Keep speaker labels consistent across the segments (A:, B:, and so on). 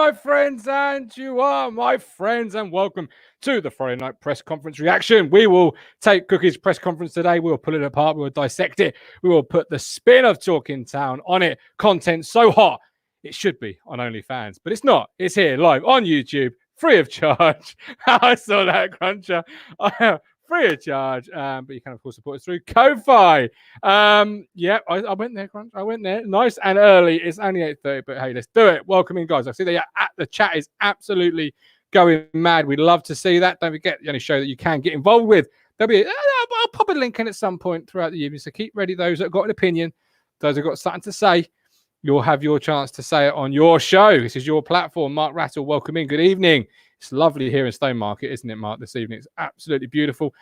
A: my friends, and you are my friends, and welcome to the Friday night press conference reaction. We will take Cookie's press conference today. We will pull it apart. We will dissect it. We will put the spin of Talking Town on it. Content so hot, it should be on OnlyFans, but it's not. It's here live on YouTube, free of charge. I saw that, Cruncher. Free of charge, but you can, of course, support us through Ko-Fi. Yeah, I went there, Crunch. I went there. Nice and early. It's only 8:30, but hey, let's do it. Welcome in, guys. I see that the chat is absolutely going mad. We'd love to see that. Don't forget the only show that you can get involved with. There'll be I'll pop a link in at some point throughout the evening, so keep ready. Those that have got an opinion, those that have got something to say, you'll have your chance to say it on your show. This is your platform. Mark Rattle, welcome in. Good evening. It's lovely here in Stone Market, isn't it, Mark, this evening? It's absolutely beautiful.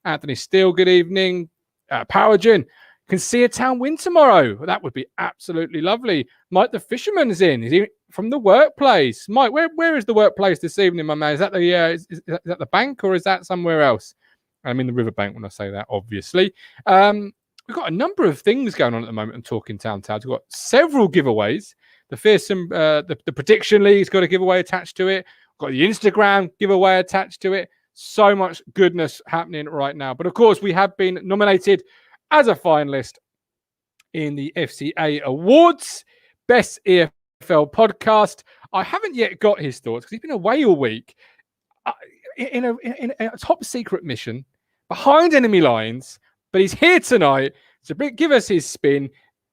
A: Anthony Steele, good evening. Powergen, can see a town win tomorrow. That would be absolutely lovely. Mike the Fisherman's in. Is he from the workplace? Mike, where is the workplace this evening, my man? Is that is that the bank or is that somewhere else? I'm in the riverbank when I say that, obviously. We've got a number of things going on at the moment on Talking Town Towns. We've got several giveaways. The Fearsome, the Prediction League's got a giveaway attached to it. Got the Instagram giveaway attached to it. So much goodness happening right now. But of course, we have been nominated as a finalist in the FCA Awards, Best EFL Podcast. I haven't yet got his thoughts because he's been away all week in a top secret mission behind enemy lines. But he's here tonight to give us his spin.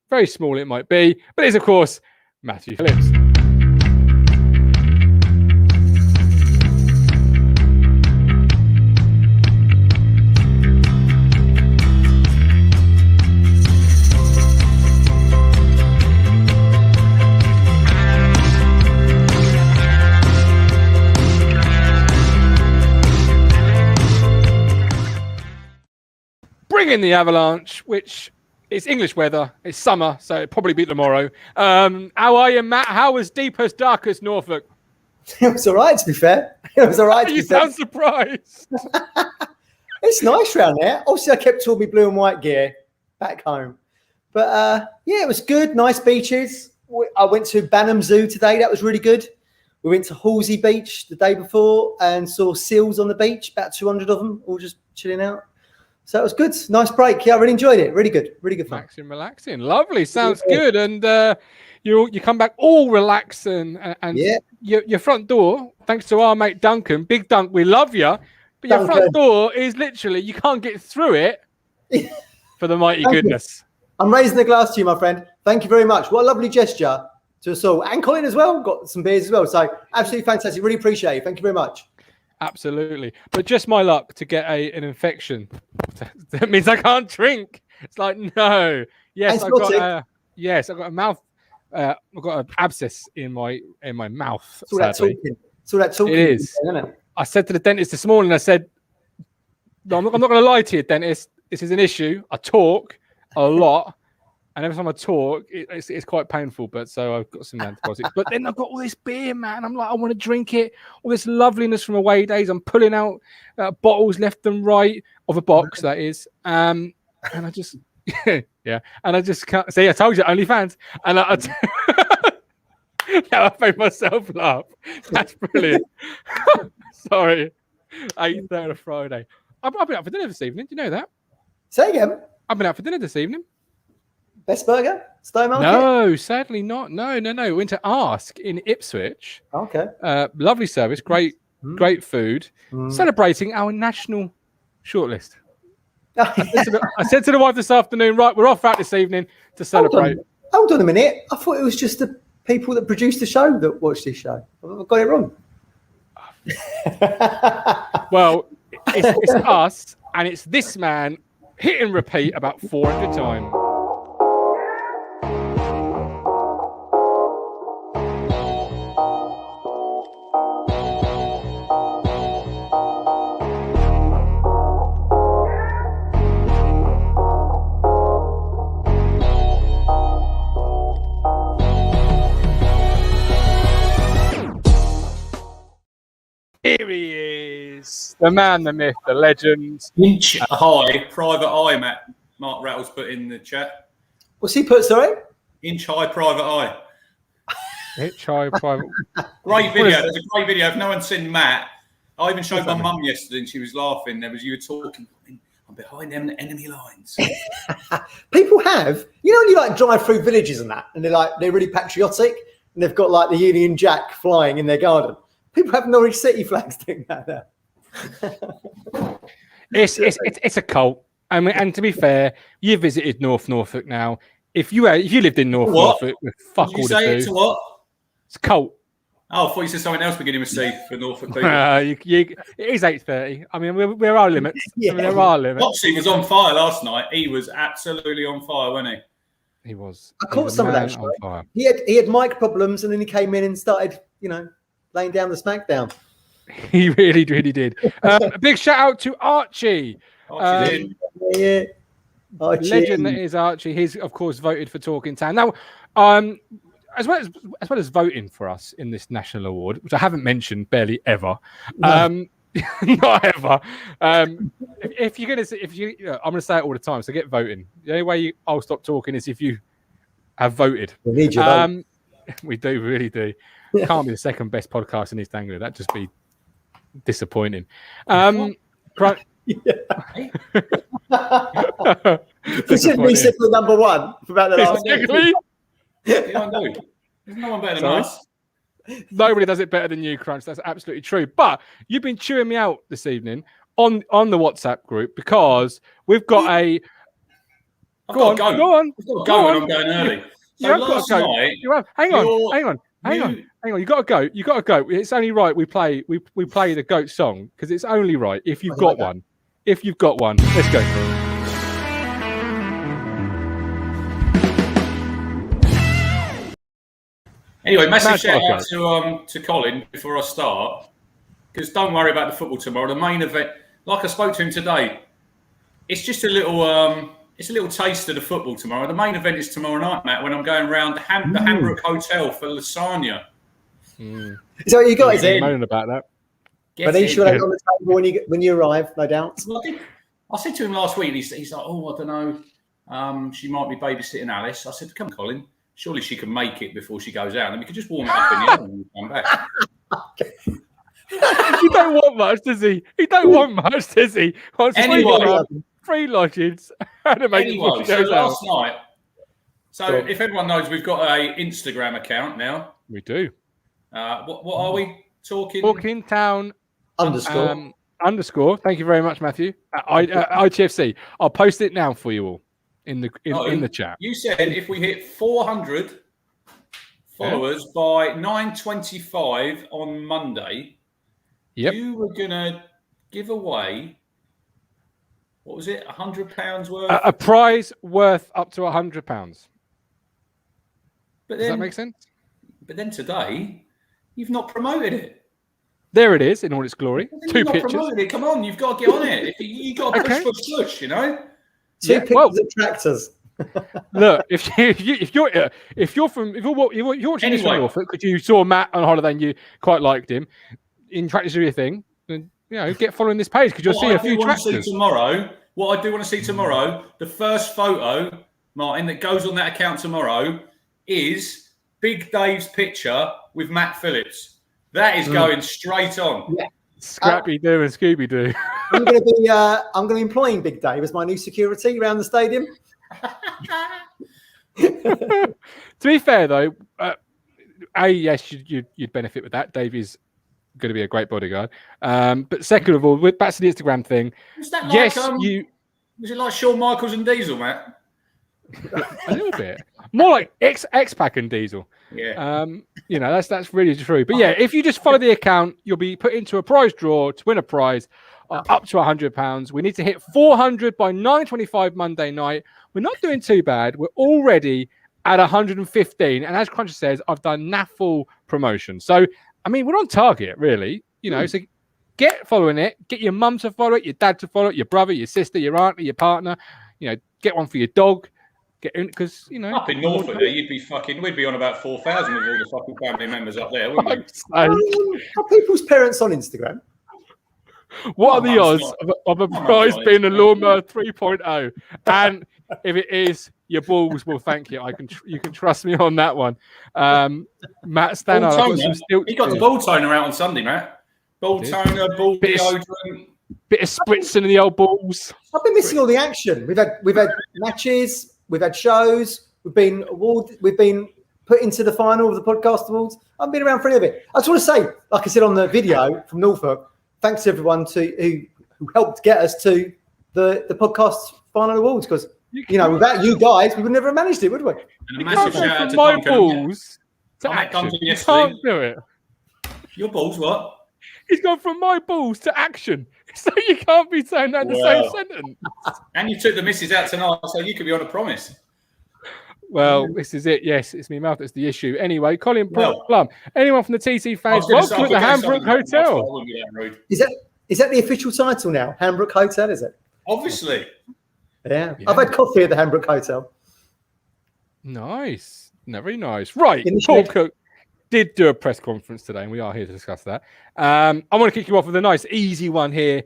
A: Very small it might be, but it's, of course, Matthew Phillips. Bring in the avalanche, which is English weather. It's summer, so it'll probably be tomorrow. How are you, Matt? How was deepest, darkest Norfolk?
B: It was all right, to be fair. It was all right.
A: You sound surprised.
B: It's nice around there. Obviously, I kept all my blue and white gear back home. But yeah, it was good. Nice beaches. I went to Banham Zoo today. That was really good. We went to Halsey Beach the day before and saw seals on the beach, about 200 of them, all just chilling out. So it was good. Nice break. Yeah, I really enjoyed it. Really good. Really good fun.
A: Relaxing. Lovely. Sounds good. And you come back all relaxed and yeah. Your front door, thanks to our mate Duncan, Big Dunk, we love you. But your front door is literally, you can't get through it for the mighty goodness.
B: I'm raising the glass to you, my friend. Thank you very much. What a lovely gesture to us all. And Colin as well. Got some beers as well. So absolutely fantastic. Really appreciate it. Thank you very much. Absolutely.
A: But just my luck to get an infection. That means I can't drink. It's like, no. Yes, I've got a mouth. I've got an abscess in my mouth.
B: It's all that talking.
A: It is. Isn't it? I said to the dentist this morning, I said, no, I'm not going to lie to you, dentist. This is an issue. I talk a lot. And every time I talk, it's quite painful. But so I've got some antibiotics. But then I've got all this beer, man. I'm like, I want to drink it. All this loveliness from away days. I'm pulling out bottles left and right of a box, that is. And I just, yeah. And I just can't. See, I told you, OnlyFans. And now I made myself laugh. That's brilliant. Sorry. 8:30 on a Friday. I've been out for dinner this evening. Do you know that?
B: Say again.
A: I've been out for dinner this evening.
B: Best Burger? Stone Market?
A: No, sadly not. No. We went to Ask in Ipswich.
B: Okay.
A: Lovely service, great food. Celebrating our national shortlist. I said to the wife this afternoon, right, we're off out this evening to celebrate.
B: Hold on a minute. I thought it was just the people that produced the show that watched this show. I've got it wrong.
A: Well, it's us, and it's this man hit and repeat about 400 times. Here he is, the man, the myth, the legend.
C: Inch high, private eye, Matt. Mark Rattles put in the chat.
B: What's he put, sorry?
C: Inch high, private eye.
A: Hitchhike private.
C: Great video. There's a great video. If no one's seen Matt, I even showed my mum yesterday and she was laughing. You were talking, I'm behind them enemy lines.
B: People have, when you like drive through villages and that, and they're really patriotic, and they've got like the Union Jack flying in their garden. People have Norwich City flags doing that now.
A: It's a cult. I mean, and to be fair, you visited North Norfolk now. If you lived in North Norfolk, fuck all to do.
C: It's what?
A: It's a cult.
C: Oh, I thought you said something else beginning with C for Norfolk people.
A: It is 8:30. I mean, we're our limits.
B: Yeah.
A: I mean, there are limits.
C: Moxie was on fire last night. He was absolutely on fire, wasn't he?
A: He was.
B: I caught some of that. He had mic problems, and then he came in and started, laying down the smackdown.
A: He really, really did. A big shout out to Archie.
C: Archie
B: did. Archie.
A: Legend that is Archie. He's of course voted for Talking Town. Now, as well as voting for us in this national award, which I haven't mentioned barely ever. No. Not ever. If you're gonna, I'm gonna say it all the time. So get voting. The only way I'll stop talking is if you have voted.
B: We need your vote.
A: We do, really do. Can't be the second best podcast in East Anglia. That'd just be disappointing.
B: We should be simply number one for about the last.
A: Exactly.
C: Yeah, I know. There's no one better than us.
A: Nobody does it better than you, Crunch. That's absolutely true. But you've been chewing me out this evening on the WhatsApp group because we've got a. Go on.
C: We've got to go when I'm going early. So last night,
A: hang on. You got to go. It's only right we play the GOAT song because it's only right if you've got one. If you've got one, let's go.
C: Anyway, massive shout out to Colin before I start, because don't worry about the football tomorrow. The main event, like I spoke to him today, it's just a little taste of the football tomorrow. The main event is tomorrow night, Matt, when I'm going round the Hambrook Hotel for lasagna.
B: So what you got is it?
A: Moaning about that.
B: But then sure on the table when you arrive, no doubt.
C: Well, I said to him last week, he's like, oh, I don't know. She might be babysitting Alice. I said, come, Colin. Surely she can make it before she goes out, and we could just warm it up in the oven and come back.
A: He don't want much, does he?
C: Anyway,
A: free lodgings.
C: Anyway, so last night. So if everyone knows, we've got a Instagram account now.
A: We do.
C: What are we talking?
A: Talking Town
B: _.
A: Thank you very much, Matthew. ITFC. I'll post it now for you all in the chat.
C: You said if we hit 400 followers by 9:25 on Monday, you were gonna give away. What was it? £100 worth.
A: A prize worth up to £100.
C: But
A: does that make sense?
C: But then today, you've not promoted it.
A: There it is in all its glory. Two pictures.
C: It. Come on, you've got to get on it. You've got to push, Two
B: pictures of tractors.
A: Look, if you're watching this from Norfolk because you saw Matt on holiday and you quite liked him, in tractors do your thing, then get following this page because you'll see a few tractors.
C: What I do want to see tomorrow, the first photo, Martin, that goes on that account tomorrow is Big Dave's picture with Matt Phillips. That is going straight on.
B: Yeah.
A: Scrappy Doo and Scooby Doo.
B: I'm going to be employing Big Dave as my new security around the stadium.
A: To be fair, though, yes, you'd benefit with that. Dave is going to be a great bodyguard. But second of all, back to the Instagram thing.
C: Was that like, was it like Shawn Michaels and Diesel, Matt?
A: A little bit more like X-Pac and Diesel.
C: Yeah.
A: That's really true. But yeah, if you just follow the account, you'll be put into a prize draw to win a prize up to £100. We need to hit 400 by 9:25 Monday night. We're not doing too bad. We're already at 115, and as Cruncher says, I've done naffle promotion. So I mean, we're on target, really. So get following it. Get your mum to follow it, your dad to follow it, your brother, your sister, your auntie, your partner. Get one for your dog. Get in because
C: up in Norfolk, we'd be on about 4,000 with all the fucking family members up there, wouldn't we?
B: Are people's parents on Instagram?
A: What are the
C: Mum's
A: odds
C: not-
A: of a
C: my mum's
A: prize
C: not
A: being a
C: into
A: lawnmower 3.0? And if it is, your balls will thank you. You can trust me on that one. Matt Stannard, I've got some stilts.
C: He got the ball toner out on Sunday, Matt. Ball toner, ball deodorant.
A: Bit of spritzing in the old balls.
B: I've been missing all the action. We've had matches, we've had shows, we've been put into the final of the podcast awards. I've been around for any of it. I just want to say, like I said on the video from Norfolk, thanks to everyone who helped get us to the podcast final awards, because without you guys, we would never have managed it, would we?
C: And a massive shout out to
A: my
C: Duncan.
A: balls to
C: I met
A: action.
C: Duncan
A: You
C: yesterday.
A: can't do it.
C: Your balls, what?
A: He's gone from my balls to action. So you can't be saying that in the same sentence.
C: And you took the missus out tonight, so you could be on a promise.
A: Well, this is it. Yes, it's me mouth that's the issue. Anyway, Colin Plum, anyone from the TC fans, welcome to the Hambrook Hotel.
B: Is that the official title now? Hambrook Hotel, is it?
C: Obviously.
B: Yeah. I've had coffee at the Hambrook Hotel.
A: Nice. Very nice. Right. Paul Cook did do a press conference today, and we are here to discuss that. I want to kick you off with a nice, easy one here.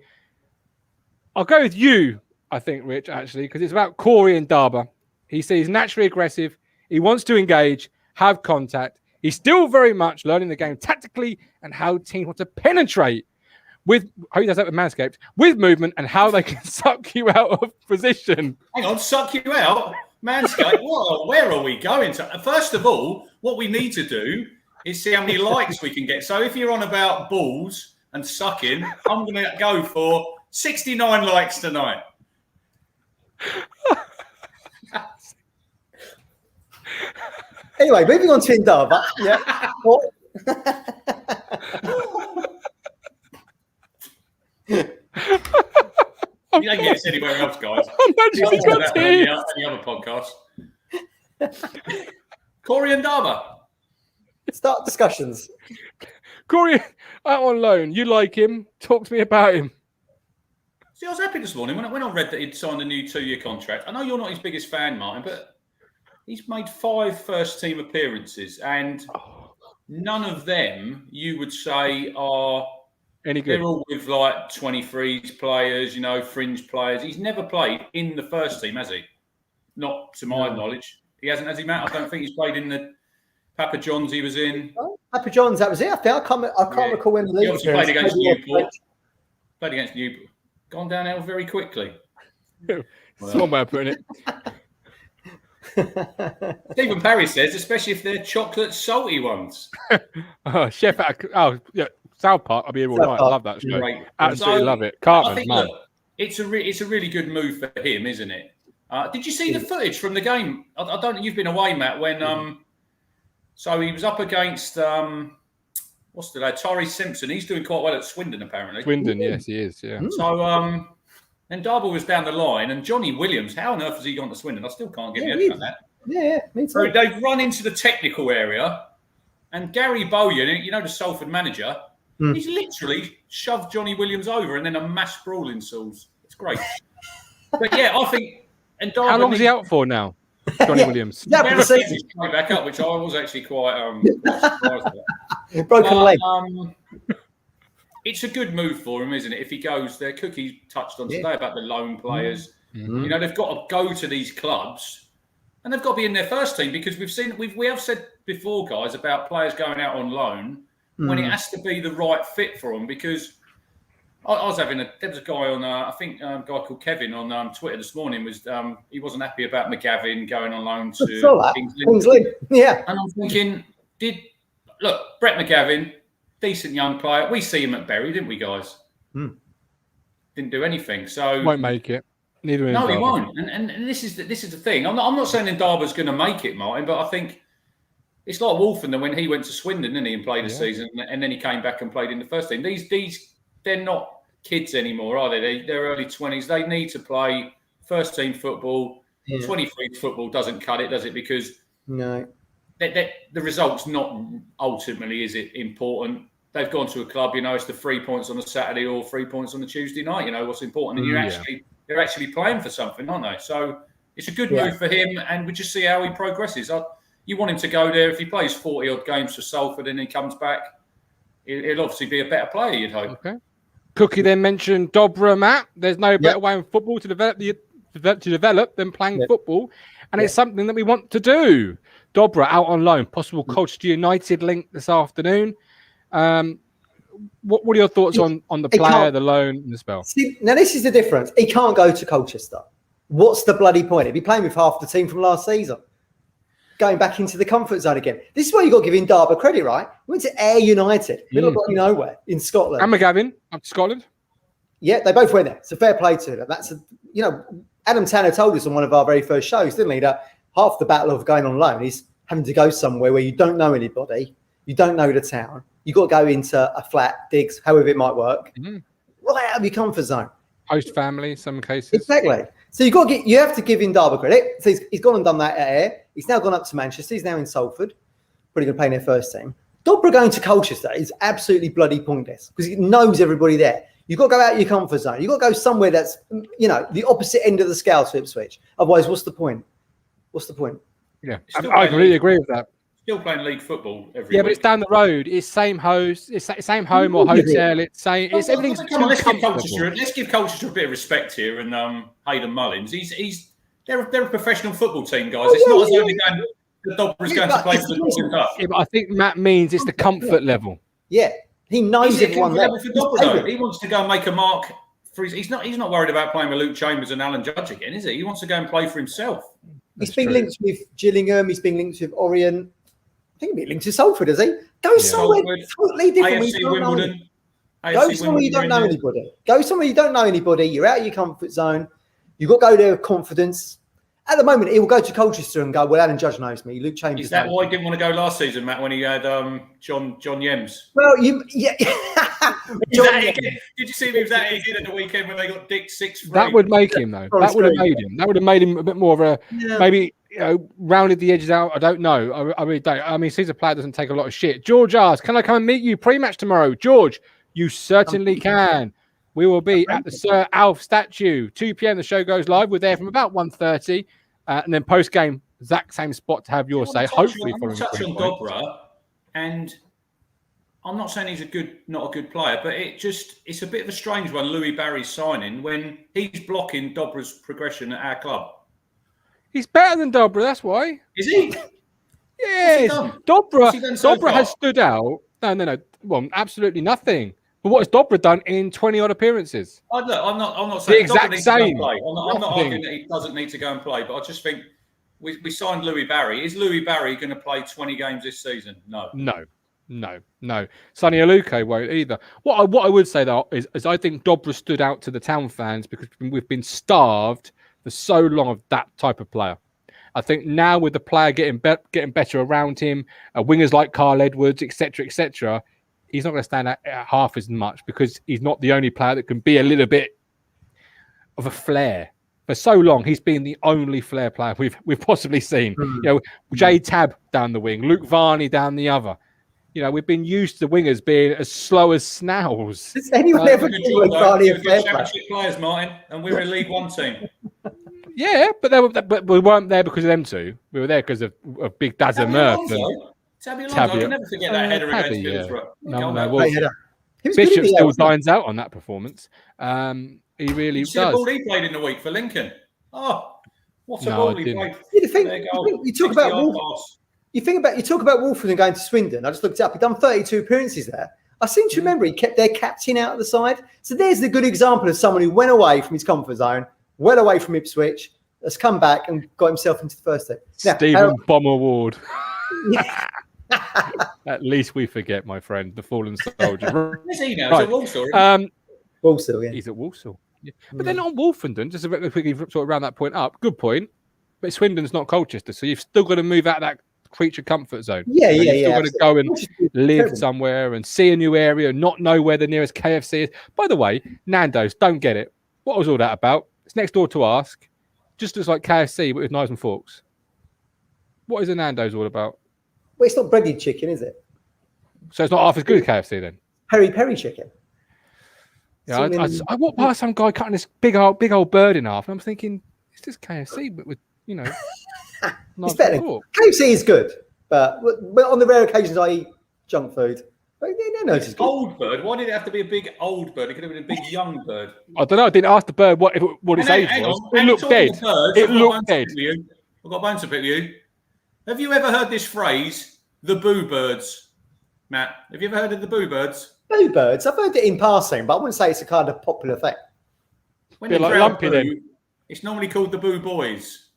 A: I'll go with you, I think, Rich, actually, because it's about Corey and Darber. He says he's naturally aggressive. He wants to engage, have contact. He's still very much learning the game tactically and how teams want to penetrate how he does that with Manscaped, with movement and how they can suck you out of position.
C: Hang on, suck you out? Manscaped, where are we going to? First of all, what we need to do is see how many likes we can get. So if you're on about balls and sucking, I'm going to go for 69 likes tonight.
B: Anyway, moving on to Indaba. Yeah.
C: You don't get us anywhere else, guys.
A: I'm actually got
C: any other podcast. Corey and Darber.
B: Start discussions.
A: Corey, out on loan. You like him? Talk to me about him.
C: See, I was happy this morning when I read that he'd signed a new 2-year contract. I know you're not his biggest fan, Martin, but he's made 5 first-team appearances, and none of them you would say are any good. They're all with like 23s players, fringe players. He's never played in the first team, has he? Not to my knowledge. He hasn't, has he, Matt? I don't think he's played in the Papa John's he was in.
B: Papa John's, that was it. I can't recall when the league
C: was. He played against Newport. Played against Newport. Gone downhill very quickly.
A: That's one way of putting
C: it. Stephen Parry says, especially if they're chocolate salty ones.
A: Chef, South Park. I'll be here all night. I love that show. Right. Absolutely love it. Cartman,
C: I think, look, it's a really good move for him, isn't it? Did you see the footage from the game? I don't think you've been away, Matt. When so he was up against what's the name? Tyree Simpson. He's doing quite well at Swindon, apparently.
A: Swindon, yes, he is. Yeah.
C: So then Darby was down the line, and Johnny Williams. How on earth has he gone to Swindon? I still can't get my head around that.
B: Yeah, me too.
C: So they've run into the technical area, and Gary Bowyer, the Salford manager, he's literally shoved Johnny Williams over, and then a mass brawl ensues. It's great. But yeah, I think. And Darby,
A: how long is he out for now, Johnny Williams?
C: He's coming back up, which I was actually quite surprised about.
B: Broken leg.
C: It's a good move for him, isn't it? If he goes there, Cookie touched on today about the loan players. Mm-hmm. They've got to go to these clubs, and they've got to be in their first team, because we have said before, guys, about players going out on loan when it has to be the right fit for them. Because I was there was a guy on I think a guy called Kevin on Twitter this morning he wasn't happy about McGavin going on loan to
B: Kingsley. Yeah,
C: and I'm thinking, Brett McGavin, decent young player. We see him at Bury, didn't we, guys? Didn't do anything. So
A: won't make it. Neither will.
C: No, he won't. And this is the thing. I'm not saying Indaba's going to make it, Martin, but I think it's like Wolfenden when he went to Swindon, didn't he, and played a season, and then he came back and played in the first team. These they're not kids anymore, are they? They're early 20s. They need to play first team football. 23 football doesn't cut it, does it? Because
B: no,
C: the result's not ultimately is it important. They've gone to a club, it's the 3 points on a Saturday or 3 points on a Tuesday night. What's important, and they're actually playing for something, aren't they? So it's a good move for him, and we just see how he progresses. You want him to go there. If he plays 40 odd games for Salford and he comes back, he'll obviously be a better player, you'd hope.
A: Okay. Cookie then mentioned Dobra, Matt. There's no better way in football to develop than playing football, and it's something that we want to do. Dobra out on loan, possible Colchester United link this afternoon. What are your thoughts on the player, the loan, and the spell?
B: See, now this is the difference. He can't go to Colchester. What's the bloody point? He'd be playing with half the team from last season, going back into the comfort zone again. This is why you got to give him Darby credit, right? We went to Ayr United, middle of bloody nowhere in Scotland.
A: And McGavin up to Scotland.
B: Yeah, they both went there. It's a fair play to them. That's Adam Tanner told us on one of our very first shows, didn't he, that half the battle of going on loan is having to go somewhere where you don't know anybody, you don't know the town, you got to go into a flat, digs, however it might work, right out of your comfort zone.
A: Host family, some cases.
B: Exactly. So you have to give him Derby credit. So he's gone and done that at Ayr. He's now gone up to Manchester. He's now in Salford. Probably going to play in their first team. Dobra going to Colchester is absolutely bloody pointless because he knows everybody there. You've got to go out of your comfort zone. You've got to go somewhere that's, the opposite end of the scale to Ipswich. Otherwise, what's the point?
A: Yeah, I completely agree with that.
C: Still playing league football every week.
A: But it's down the road. It's same host. It's same home or hotel. It's everything's.
C: Let's give Colchester a bit of respect here. And Hayden Mullins, they're a professional football team, guys. It's not as though the Dobra's going to play for the Dodgers Cup.
A: Yeah, but I think Matt means it's the comfort level.
B: Yeah, he knows everyone there.
C: He wants to go and make a mark for his. He's not worried about playing with Luke Chambers and Alan Judge again, is he? He wants to go and play for himself.
B: He's been linked with Gillingham. He's been linked with Orient. I think he'll be linked to Salford, is he? Go somewhere totally different.
C: AFC Wimbledon.
B: Go somewhere you don't know anybody. Go somewhere you don't know anybody. You're out of your comfort zone. You've got to go there with confidence. At the moment, he will go to Colchester and go, well, Alan Judge knows me. Luke Chambers.
C: Is that why he didn't want to go last season, Matt, when he had John Yems?
B: Well,
C: Did you see him? He was at at the weekend when they got Dick 6-3?
A: That would make him, though. That would have made him. That would have made him a bit more of a maybe. Rounded the edges out. I don't know. I really don't. I mean, he's a player that doesn't take a lot of shit. George asks, can I come and meet you pre-match tomorrow? George, you certainly can. We will be at the Sir Alf statue. 2 p.m. The show goes live. We're there from about 1:30. And then post-game, exact same spot to have your say. Hopefully,
C: I'm touch on Dobra. And I'm not saying he's not a good player, but it's a bit of a strange one, Louis Barry's signing, when he's blocking Dobra's progression at our club.
A: He's better than Dobra, that's why.
C: Is he?
A: Yes. Dobra has stood out. No. Well, absolutely nothing. But what has Dobra done in 20-odd appearances?
C: I'm not saying
A: the exact same.
C: I'm not arguing that he doesn't need to go and play, but I just think we signed Louis Barry. Is Louis Barry going to play 20 games this season? No. Sonny Aluko won't either. What I would say, though, is I think Dobra stood out to the town fans because we've been starved for so long of that type of player. I think now with the player getting better around him, wingers like Carl Edwards, etc., he's not going to stand out half as much because he's not the only player that can be a little bit of a flair. For so long, he's been the only flair player we've possibly seen. Jay Tab down the wing, Luke Varney down the other. We've been used to wingers being as slow as snails.
B: Does anyone ever call Luke Varney a flair player?
C: Championship players, Martin, and we're a League One team.
A: Yeah, but we weren't there because of them two. We were there because of Big Dazza Murph.
C: Tabby Alonso, I can never forget that header against Middlesbrough.
A: Bishop still dines out on that performance. He really does.
C: The ball he played in the week for Lincoln. Oh, what a ball he played.
B: You talk about Wolf. You talk about Wolford and going to Swindon. I just looked it up. He'd done 32 appearances there. I seem to remember he kept their captain out of the side. So there's the good example of someone who went away from his comfort zone, well away from Ipswich, has come back and got himself into the first team.
A: Stephen Bomber Ward. At least we forget, my friend, the fallen soldier.
C: Is he now? Right. Is it
B: Walsall, yeah.
A: He's at Walsall. Yeah. But then on Wolfenden, just to quickly sort of round that point up, good point. But Swindon's not Colchester, so you've still got to move out of that creature comfort zone.
B: You've
A: still got to go and live somewhere and see a new area, not know where the nearest KFC is. By the way, Nando's, don't get it. What was all that about? It's next door to Ask. Just as like KFC, but with knives and forks. What is a Nando's all about?
B: Well, it's not breaded chicken, is it?
A: So it's not half as good as KFC then?
B: Peri chicken.
A: Yeah, I walked past some guy cutting this big old bird in half, and I'm thinking, it's just KFC, but with,
B: it's better. KFC is good, but on the rare occasions I eat junk food, No, it's good.
C: Old bird. Why did it have to be a big old bird? It could have been a big young bird.
A: I don't know. I didn't ask the bird what its age was. It looked dead. It looked dead.
C: I've got a bone to pick with you. Have you ever heard this phrase, the boo birds? Matt, have you ever heard of the boo birds?
B: Boo birds. I've heard it in passing, but I wouldn't say it's a kind of popular thing.
C: When you
A: like
C: crowd
A: lumpy
C: boo,
A: then.
C: it's normally called the boo boys.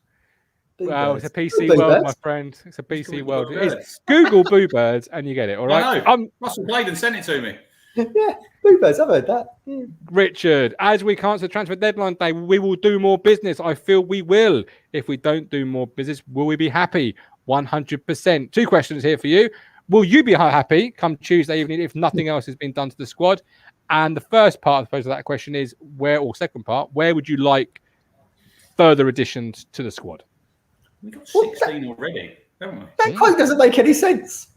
B: Boo
A: Wow,
B: birds.
A: it's a PC
B: Boo
A: world,
B: birds.
A: my friend. It's a PC
C: called
A: world.
C: boo
A: It is.
C: birds.
A: Google boo birds and you get it. All right.
C: I know. Russell Bladen sent it to me.
B: Yeah, boo birds. I've heard that. Yeah.
A: Richard, as we cancel transfer deadline day, we will do more business. I feel we will. If we don't do more business, will we be happy? 100%. 2 questions here for you. Will you be happy come Tuesday evening if nothing else has been done to the squad? And the first part, I suppose, of that question is second part, where would you like further additions to the squad?
C: We've got 16 already, haven't we?
B: That quite doesn't make any sense.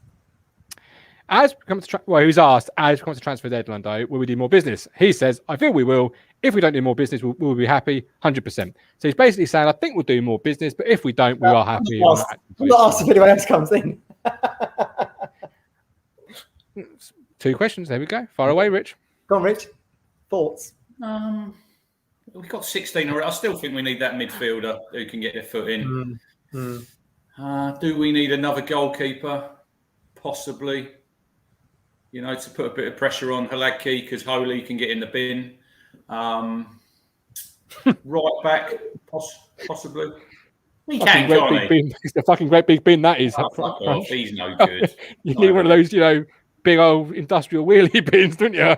A: As comes to he was asked, as comes to transfer deadline day, will we do more business? He says, I feel we will. If we don't do more business, we'll be happy 100%. So he's basically saying, I think we'll do more business, but if we don't, we are happy.
B: I'm not asked if anyone else comes in.
A: 2 questions. There we go. Far away, Rich.
B: Go on, Rich. Thoughts?
C: We've got 16 already. I still think we need that midfielder who can get their foot in. Do we need another goalkeeper? Possibly. You know, to put a bit of pressure on Haladki because Holy can get in the bin. Right back, possibly. We can, can't he?
A: It's a fucking great big bin, that is.
C: Oh, fuck off. He's no good.
A: You need one of those, big old industrial wheelie bins, don't you?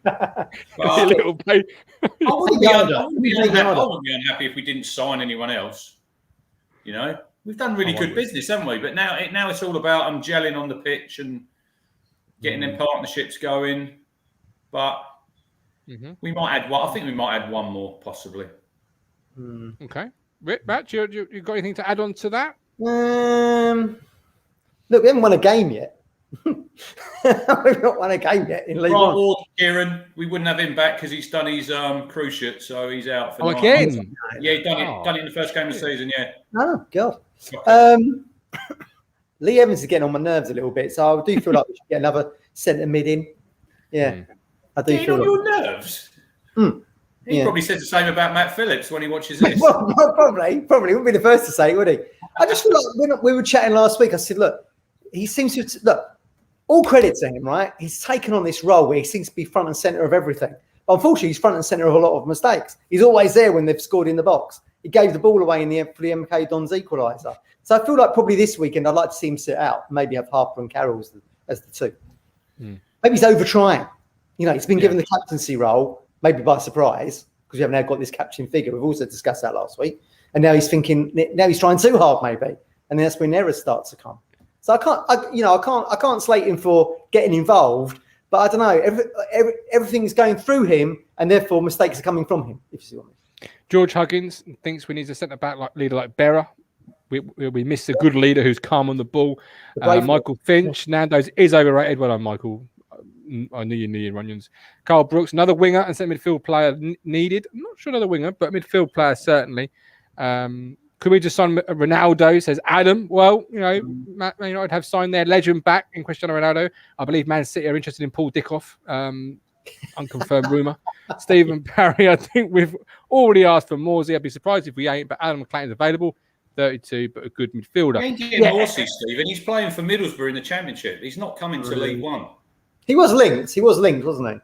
C: I
B: wouldn't be
C: unhappy if we didn't sign anyone else. You know, we've done really good business, haven't we? But now it's all about gelling on the pitch and getting them partnerships going. But we might add one. I think we might add one more, possibly.
A: Okay. Matt, you got anything to add on to that?
B: Look, we haven't won a game yet. We've not won a game yet in League One.
C: Ward, Kieran, we wouldn't have him back because he's done his cruciate, so he's out for 9
A: again?
C: months. Yeah, he done it in the first game of the season, yeah.
B: Oh, God. Lee Evans is getting on my nerves a little bit, so I do feel like we should get another centre mid in. Yeah, I do feel
C: on
B: like...
C: your nerves? He probably says the same about Matt Phillips when he watches this.
B: well, probably wouldn't be the first to say it, would he? I just feel like we were chatting last week. I said, look, he seems to look. All credit to him, right? He's taken on this role where he seems to be front and centre of everything. But unfortunately, he's front and centre of a lot of mistakes. He's always there when they've scored in the box. He gave the ball away for the MK Dons equaliser. So I feel like probably this weekend I'd like to see him sit out. Maybe have Harper and Carroll as the 2. Maybe he's over trying. He's been given the captaincy role, maybe by surprise, because we haven't now got this captain figure. We've also discussed that last week. And now he's thinking, now he's trying too hard, maybe. And then that's when errors start to come. So I can't slate him for getting involved, but I don't know. Everything is going through him, and therefore mistakes are coming from him. If you see what I mean.
A: George Huggins thinks we need a centre back leader like Berra. We miss a good leader who's calm on the ball. Michael Finch, Nando's is overrated. Well done, Michael. I knew you knew your onions. Carl Brooks, another winger and centre midfield player needed. I'm not sure another winger, but a midfield player certainly. Could we just sign Ronaldo, says Adam? Well, Man United have signed their legend back in Cristiano Ronaldo. I believe Man City are interested in Paul Dickoff. Unconfirmed rumour. Stephen Parry, I think we've already asked for Morsey. I'd be surprised if we ain't, but Adam McClain's available. 32, but a good midfielder.
C: He ain't getting Morsey, Stephen. He's playing for Middlesbrough in the Championship. He's not coming to League One.
B: He was linked, wasn't he?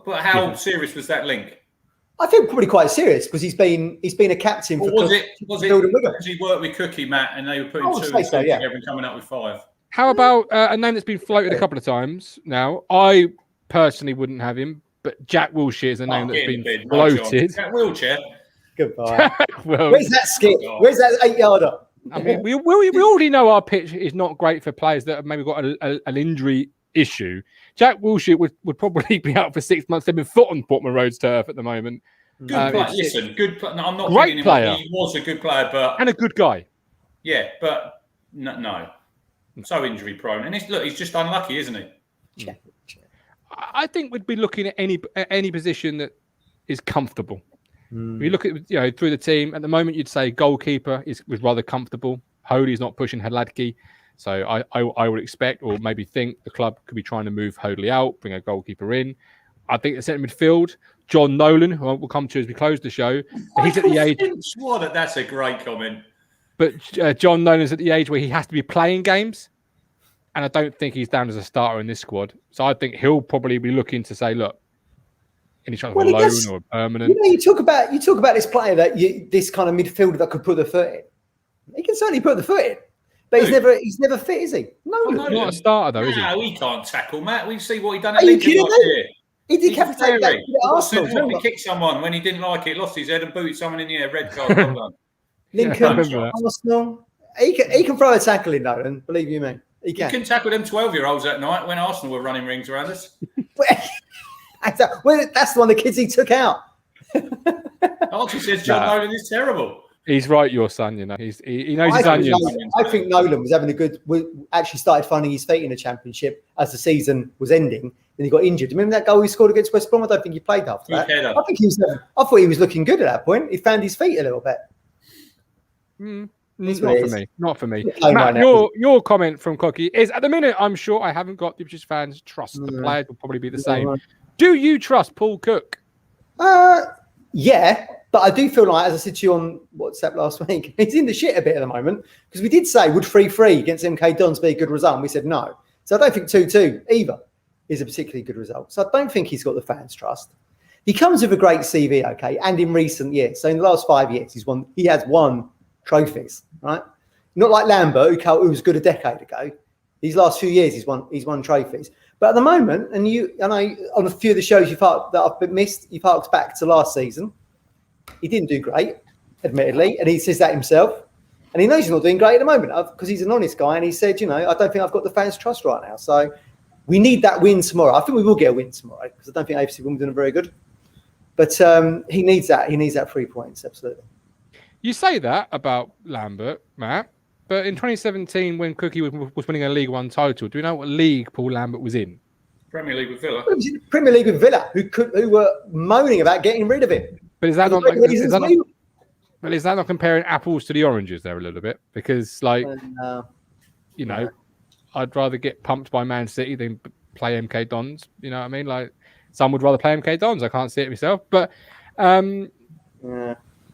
C: But how serious was that link?
B: I think probably quite serious because he's been a captain for.
C: Was it because he worked with Cookie, Matt, and they were putting 2 and 2 together and coming up with 5?
A: How about a name that's been floated a couple of times now? I personally wouldn't have him, but Jack Wilshere is a name that's been floated.
C: Jack Wilshere.
B: Goodbye. Where's that skip? Where's that 8-yarder?
A: I mean, we already know our pitch is not great for players that have maybe got an injury issue. Jack Wilshere would probably be out for 6 months. They've been foot on Portman Road's turf at the moment.
C: Good player. Listen, good player. No, I'm not
A: great him player.
C: He was a good player, but
A: and a good guy.
C: Yeah, but no. So injury prone, and he's just unlucky, isn't he?
B: Yeah.
A: I think we'd be looking at any position that is comfortable. We look at through the team at the moment. You'd say goalkeeper was rather comfortable. Holy's not pushing Haladki. So I would expect, or maybe think, the club could be trying to move Hoadley out, bring a goalkeeper in. I think the centre midfield, John Nolan, who we'll come to as we close the show. He's at the age.
C: That's a great comment.
A: But John Nolan's at the age where he has to be playing games. And I don't think he's down as a starter in this squad. So I think he'll probably be looking to say, look, any chance of a loan or a permanent?
B: You talk about this player this kind of midfielder that could put the foot in. He can certainly put the foot in. But he's never fit, is he? No,
A: he's not a starter though, is he?
C: No, he can't tackle, Matt. We see what he done at
B: Are you
C: Lincoln
B: kidding
C: last
B: me?
C: year.
B: He did capitate that at Arsenal.
C: He kicked someone when he didn't like it, lost his head and booted someone in the air. Red card. Well done.
B: Lincoln, Arsenal. He can throw a tackle in, Nolan. Believe you me. He can.
C: You couldn't tackle them 12-year-olds that night when Arsenal were running rings around us.
B: Well, that's the one of the kids he took out.
C: Archie says John Nolan is terrible.
A: He's right, your son. You know, he knows his onions.
B: I think Nolan was having actually started finding his feet in the Championship as the season was ending. Then he got injured. Remember that goal he scored against West Brom? I don't think he played after that. I thought he was looking good at that point. He found his feet a little bit.
A: Not for me. Matt, your comment from Cocky is, at the minute, I'm sure I haven't got the Ipswich fans trust. The players will probably be the same. Do you trust Paul Cook?
B: Yeah, but I do feel like, as I said to you on WhatsApp last week, he's in the shit a bit at the moment, because we did say, would 3-3 against MK Dons be a good result? And we said no. So I don't think 2-2 either is a particularly good result. So I don't think he's got the fans' trust. He comes with a great CV, okay, and in recent years. So in the last 5 years, he has won trophies, right? Not like Lambert, who was good a decade ago. These last few years, he's won trophies. But at the moment, I know on a few of the shows that I've been missed, you've harked back to last season. He didn't do great, admittedly, and he says that himself. And he knows he's not doing great at the moment because he's an honest guy. And he said, I don't think I've got the fans' trust right now. So we need that win tomorrow. I think we will get a win tomorrow because I don't think AFC Wimbledon are very good. But he needs that. He needs that 3 points, absolutely.
A: You say that about Lambert, Matt, but in 2017, when Cookie was winning a League One title, do you know what league Paul Lambert was in?
C: Premier League with Villa.
B: Premier League with Villa, who were moaning about getting rid of him.
A: But is that not comparing apples to the oranges there a little bit? Because, I'd rather get pumped by Man City than play MK Dons. You know what I mean? Like, some would rather play MK Dons. I can't see it myself. But,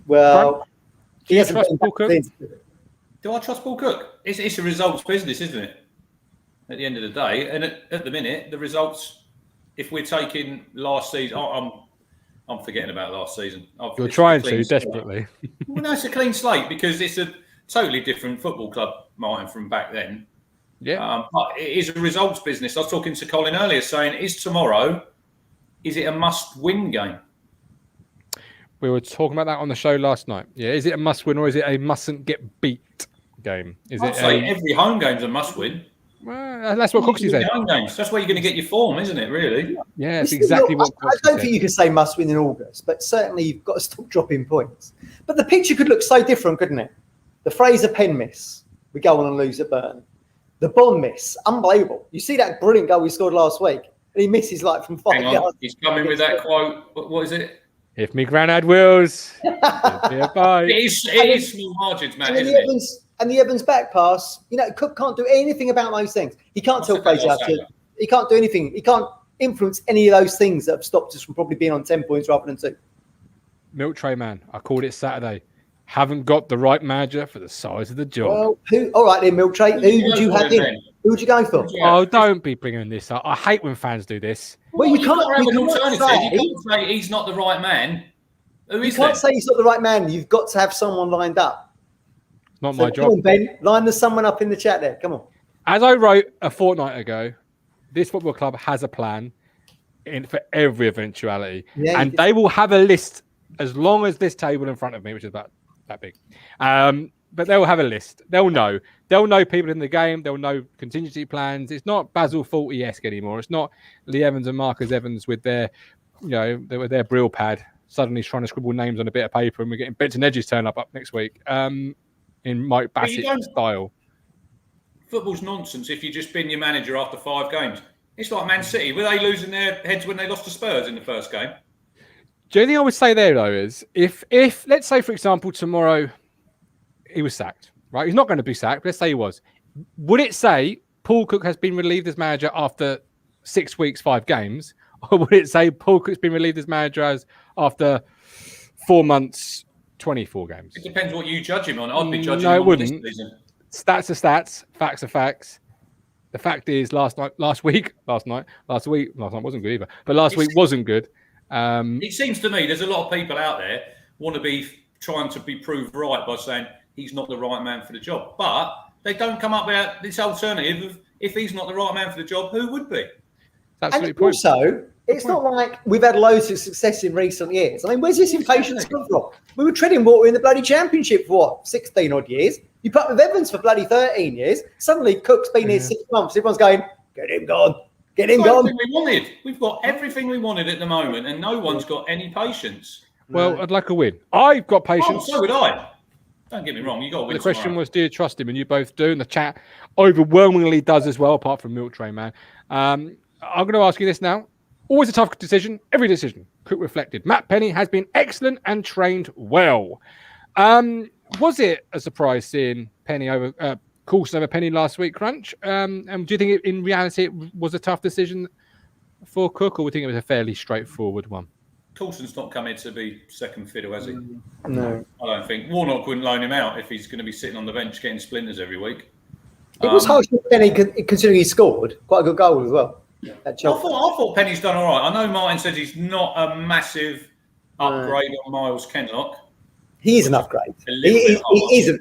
B: well,
A: do you trust Paul Cook?
C: Do I trust Paul Cook? It's a results business, isn't it? At the end of the day, and at the minute, the results. If we're taking last season, I'm forgetting about last season.
A: You're trying to desperately.
C: Well, no, it's a clean slate because it's a totally different football club, Martin, from back then.
A: Yeah,
C: but it is a results business. I was talking to Colin earlier, saying, "Is it a must-win game?"
A: We were talking about that on the show last night. Yeah, is it a must-win or is it a mustn't-get-beat game?
C: I'd say every home game's a must-win.
A: Well, that's what Cooksey said.
C: Home games. That's where you're going to get your form, isn't it, really?
A: Yeah, it's exactly what Cooksey said.
B: I don't think you can say must-win in August, but certainly you've got to stop dropping points. But the picture could look so different, couldn't it? The Fraser Penn miss, we go on and lose at Burn. The Bond miss, unbelievable. You see that brilliant goal we scored last week, and he misses from 5 yards.
C: He's coming with that quote. What is it?
A: If me gran had wheels, it
C: is small margins, man, isn't it?
B: And the Evans back pass, Cook can't do anything about those things. He can't tell Fraser he can't do anything. He can't influence any of those things that have stopped us from probably being on 10 points rather than 2.
A: Milk tray man, I called it Saturday. Haven't got the right manager for the size of the job.
B: Well, all right then, Milk tray. Who would you have in? Who would you go for?
A: Oh, don't be bringing this up. I hate when fans do this.
B: Well, you can't
C: have an alternative. You can't say he's not the right man.
B: You can't say he's not the right man. You've got to have someone lined up.
A: Not my job.
B: Come on, Ben. Line someone up in the chat there. Come on.
A: As I wrote a fortnight ago, this football club has a plan for every eventuality. Yeah, and they will have a list as long as this table in front of me, which is about that big. But they'll have a list. They'll know. They'll know people in the game. They'll know contingency plans. It's not Basil Fawlty-esque anymore. It's not Lee Evans and Marcus Evans with their Brill pad suddenly trying to scribble names on a bit of paper, and we're getting Benson Edges turn up next week in Mike Bassett style.
C: Football's nonsense if you just bin your manager after 5 games. It's like Man City. Were they losing their heads when they lost to Spurs in the first game?
A: The only thing I would say there, though, is if let's say, for example, tomorrow he was sacked, right? He's not going to be sacked. But let's say he was. would it say Paul Cook has been relieved as manager after 6 weeks, 5 games? Or would it say Paul Cook's been relieved as manager after 4 months, 24 games?
C: It depends what you judge him on. I'd be judging
A: No,
C: him
A: it
C: on
A: wouldn't.
C: this season.
A: Stats are stats, facts are facts. The fact is, last night wasn't good either, but last week wasn't good.
C: It seems to me there's a lot of people out there want to be trying to be proved right by saying he's not the right man for the job, but they don't come up with this alternative of if he's not the right man for the job, who would be?
B: And also, it's not like we've had loads of success in recent years. I mean, where's this impatience come from? We were treading water in the bloody championship for 16 odd years. You put up with Evans for bloody 13 years. Suddenly, Cook's been here 6 months. Everyone's going, get him gone. Get him gone.
C: We wanted. We've got everything we wanted at the moment, and no one's got any patience.
A: Well, I'd like a win. I've got patience.
C: Oh, so would I. Don't get me wrong. You got to win.
A: The question was, do you trust him? And you both do. And the chat overwhelmingly does as well, apart from Milk Tray Man. I'm going to ask you this now. Always a tough decision. Every decision. Cook reflected. Matt Penny has been excellent and trained well. Was it a surprise seeing Penny over Coulson over Penny last week, Crunch? And do you think in reality it was a tough decision for Cook, or do you think it was a fairly straightforward one?
C: Coulson's not come here to be second fiddle, has he?
B: No.
C: I don't think. Warnock wouldn't loan him out if he's going to be sitting on the bench getting splinters every week.
B: It was harsh for Penny, considering he scored quite a good goal as well.
C: I thought Penny's done all right. I know Martin said he's not a massive upgrade on Miles Kenlock.
B: He is an upgrade. He isn't.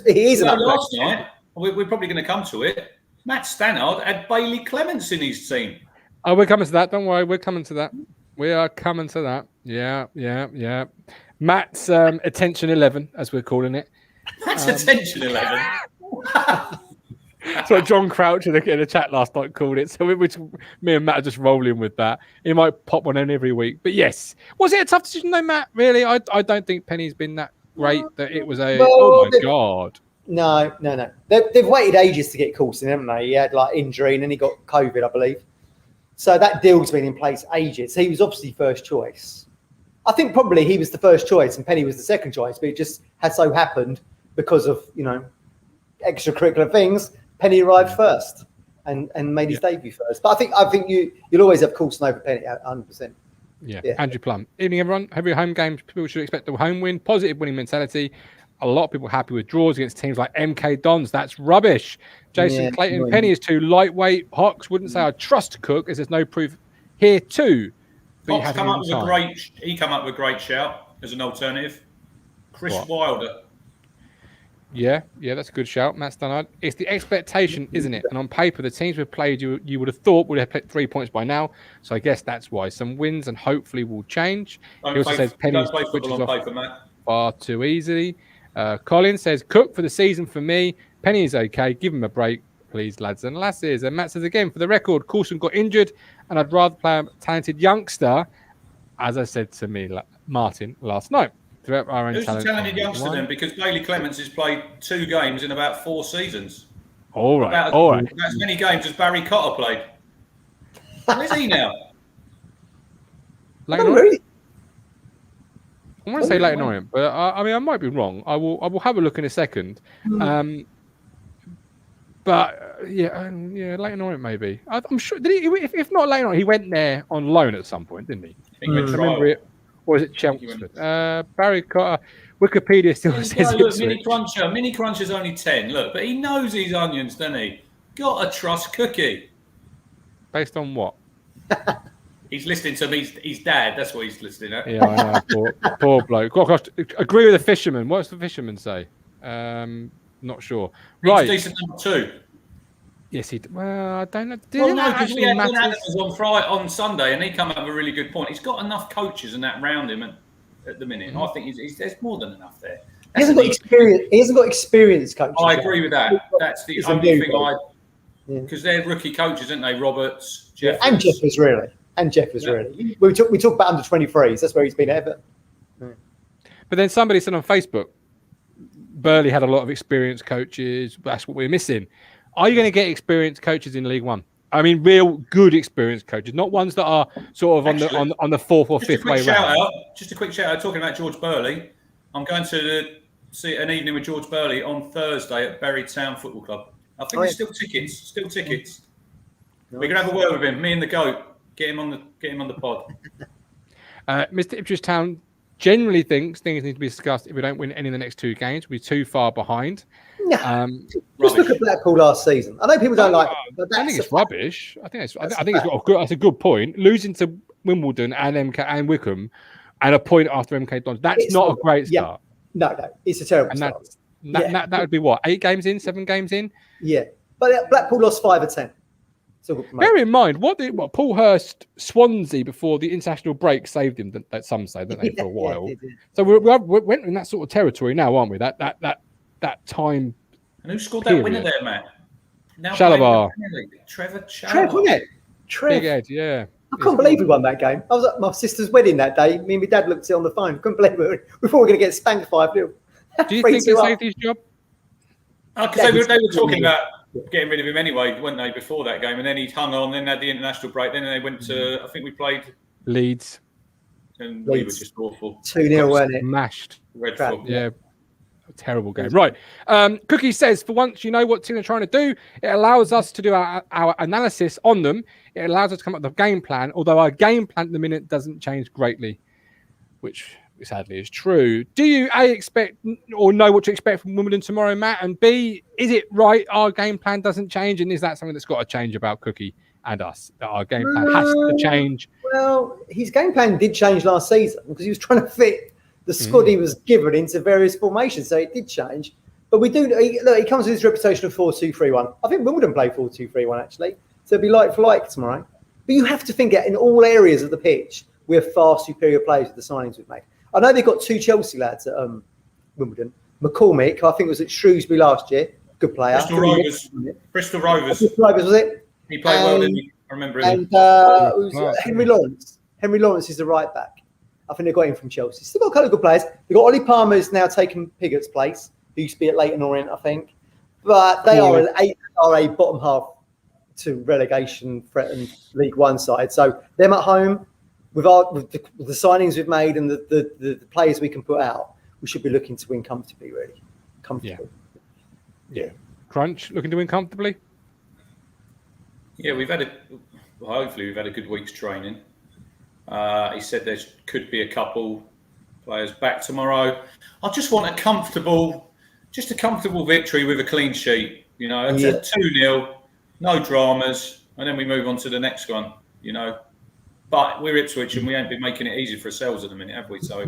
B: He is an upgrade.
C: Last night, we're probably going to come to it. Matt Stannard had Bailey Clements in his team.
A: Oh, we're coming to that. Don't worry. We're coming to that. We are coming to that. Yeah. Matt's attention 11, as we're calling it.
C: Matt's attention 11.
A: That's what John Crouch in the chat last night called it. So me and Matt are just rolling with that. He might pop one in every week. But yes. Was it a tough decision though, Matt? Really? I don't think Penny's been that great that it was oh my God.
B: No. They've waited ages to get Coulson, haven't they? He had like injury and then he got COVID, I believe. So that deal's been in place ages. He was obviously first choice. I think probably he was the first choice and Penny was the second choice, but it just had so happened because of, extracurricular things. Penny arrived first and made his debut first. But I think you'll always have Coulson over Penny, 100%.
A: Yeah. Andrew Plum. Evening, everyone. Heavy home games. People should expect a home win. Positive winning mentality. A lot of people happy with draws against teams like MK Dons. That's rubbish. Jason Clayton. Penny is too lightweight. Hawks wouldn't say I trust Cook as there's no proof here too.
C: Hawks come up with a great shout as an alternative. Chris Wilder.
A: Yeah, that's a good shout, Matt Stannard. It's the expectation, isn't it? And on paper, the teams we've played, you would have thought would have played 3 points by now. So I guess that's why. Some wins and hopefully will change. He also says Penny switches off far too easily. Colin says, Cook for the season for me. Penny is okay. Give him a break, please, lads and lasses. And Matt says again, for the record, Coulson got injured and I'd rather play a talented youngster, as I said to me, Martin, last night. Throughout our own
C: Who's the talented youngster then? Because Bailey Clements has played 2 games in about 4 seasons.
A: All right.
C: About as many games as Barry Cotter played. Where's he now?
A: Leighton Orient? I want to say Leighton Orient, but I might be wrong. I will have a look in a second. But Leighton Orient maybe. I'm sure. Did he? If not Leighton Orient, he went there on loan at some point, didn't he?
C: I think
A: remember it. Or is it Chelmsford? Barry Cotter. Wikipedia still says
C: look, Mini Cruncher's only 10. Look, but he knows these onions, doesn't he? Gotta trust Cookie.
A: Based on what?
C: He's listening to his dad. That's what he's listening at.
A: Yeah, I know. Poor bloke. Gosh, agree with the fisherman. What's the fisherman say? Not sure. Right.
C: Decent number 2.
A: Yes, he. Well, I don't know.
C: Because we had Don Adams on Sunday, and he come up with a really good point. He's got enough coaches and that round him at the minute. I think there's more than enough there.
B: He hasn't got experience. He hasn't got experience coaches.
C: I agree with that. That's the only thing because they're rookie coaches, aren't they? Roberts, Jeff,
B: and Jeff was really. We talk about under 23s. That's where he's been ever.
A: But then somebody said on Facebook, Burley had a lot of experienced coaches. That's what we're missing. Are you going to get experienced coaches in League One? I mean, real good experienced coaches, not ones that are sort of on the 4th or 5th way round.
C: Just a quick shout out. Talking about George Burley, I'm going to see an evening with George Burley on Thursday at Bury Town Football Club. I think there's still tickets. Nice. We can have a word with him. Me and the goat. Get him on the pod.
A: Mr. Ipswich Town generally thinks things need to be discussed. If we don't win any of the next 2 games, we're too far behind.
B: No, just look at Blackpool last season. I know people don't like it, but
A: I think it's rubbish. I think that's a good point. Losing to Wimbledon and MK and Wickham, and a point after MK Dons. That's not a great start.
B: No, it's a terrible start.
A: That would be what, 8 games in, 7 games in?
B: Yeah, but Blackpool lost 5 or 10.
A: Bear in mind what Paul Hurst Swansea before the international break saved him. That some say, don't they, for a while. So we went in that sort of territory now, aren't we? That time.
C: And who scored that winner there, Matt?
A: Shalabar.
C: Trevor Shalabar.
B: Trev, wasn't it?
A: Big Ed, yeah.
B: I can't believe we won that game. I was at my sister's wedding that day. Me and my dad looked at it on the phone. Couldn't believe it. We thought we were going to get spanked 5-0.
A: Do you think it saved his job?
C: Because they were talking about getting rid of him anyway, weren't they, before that game? And then he hung on, then had the international break. Then they went to, I think we played
A: Leeds.
C: And we were just awful.
B: 2-0, weren't it?
A: Mashed.
C: Dreadful.
A: Yeah. A terrible game. Right. Cookie says, for once you know what team are trying to do, it allows us to do our analysis on them. It allows us to come up with a game plan, although our game plan at the minute doesn't change greatly, which sadly is true. Do you A, expect or know what to expect from Wimbledon tomorrow, Matt? And B, is it right our game plan doesn't change? And is that something that's got to change about Cookie and us, that our game plan has to change?
B: Well, his game plan did change last season because he was trying to fit the squad he was given into various formations, so it did change. But we do look. He comes with his reputation of 4-2-3-1. I think Wimbledon play 4-2-3-1 actually, so it'd be like for like tomorrow. But you have to think that in all areas of the pitch, we're far superior players with the signings we've made. I know they've got 2 Chelsea lads at Wimbledon. McCormick, who I think was at Shrewsbury last year, good player.
C: Bristol Rovers.
B: Was it?
C: He played well, didn't he? I remember him.
B: And Henry Lawrence. Henry Lawrence is the right back. I think they got him from Chelsea. Still got a couple of good players. They've got Ollie Palmer who's now taken Piggott's place, who used to be at Leyton Orient, I think. But they are a bottom half to relegation threatened League One side. So them at home, with the signings we've made and the players we can put out, we should be looking to win comfortably, really. Comfortably.
A: Yeah. Crunch, looking to win comfortably?
C: Yeah, hopefully we've had a good week's training. He said there could be a couple players back tomorrow. I just want a comfortable victory with a clean sheet. You know, 2-0, no dramas, and then we move on to the next one. You know, but we're Ipswich and we ain't been making it easy for ourselves at the minute, have we? So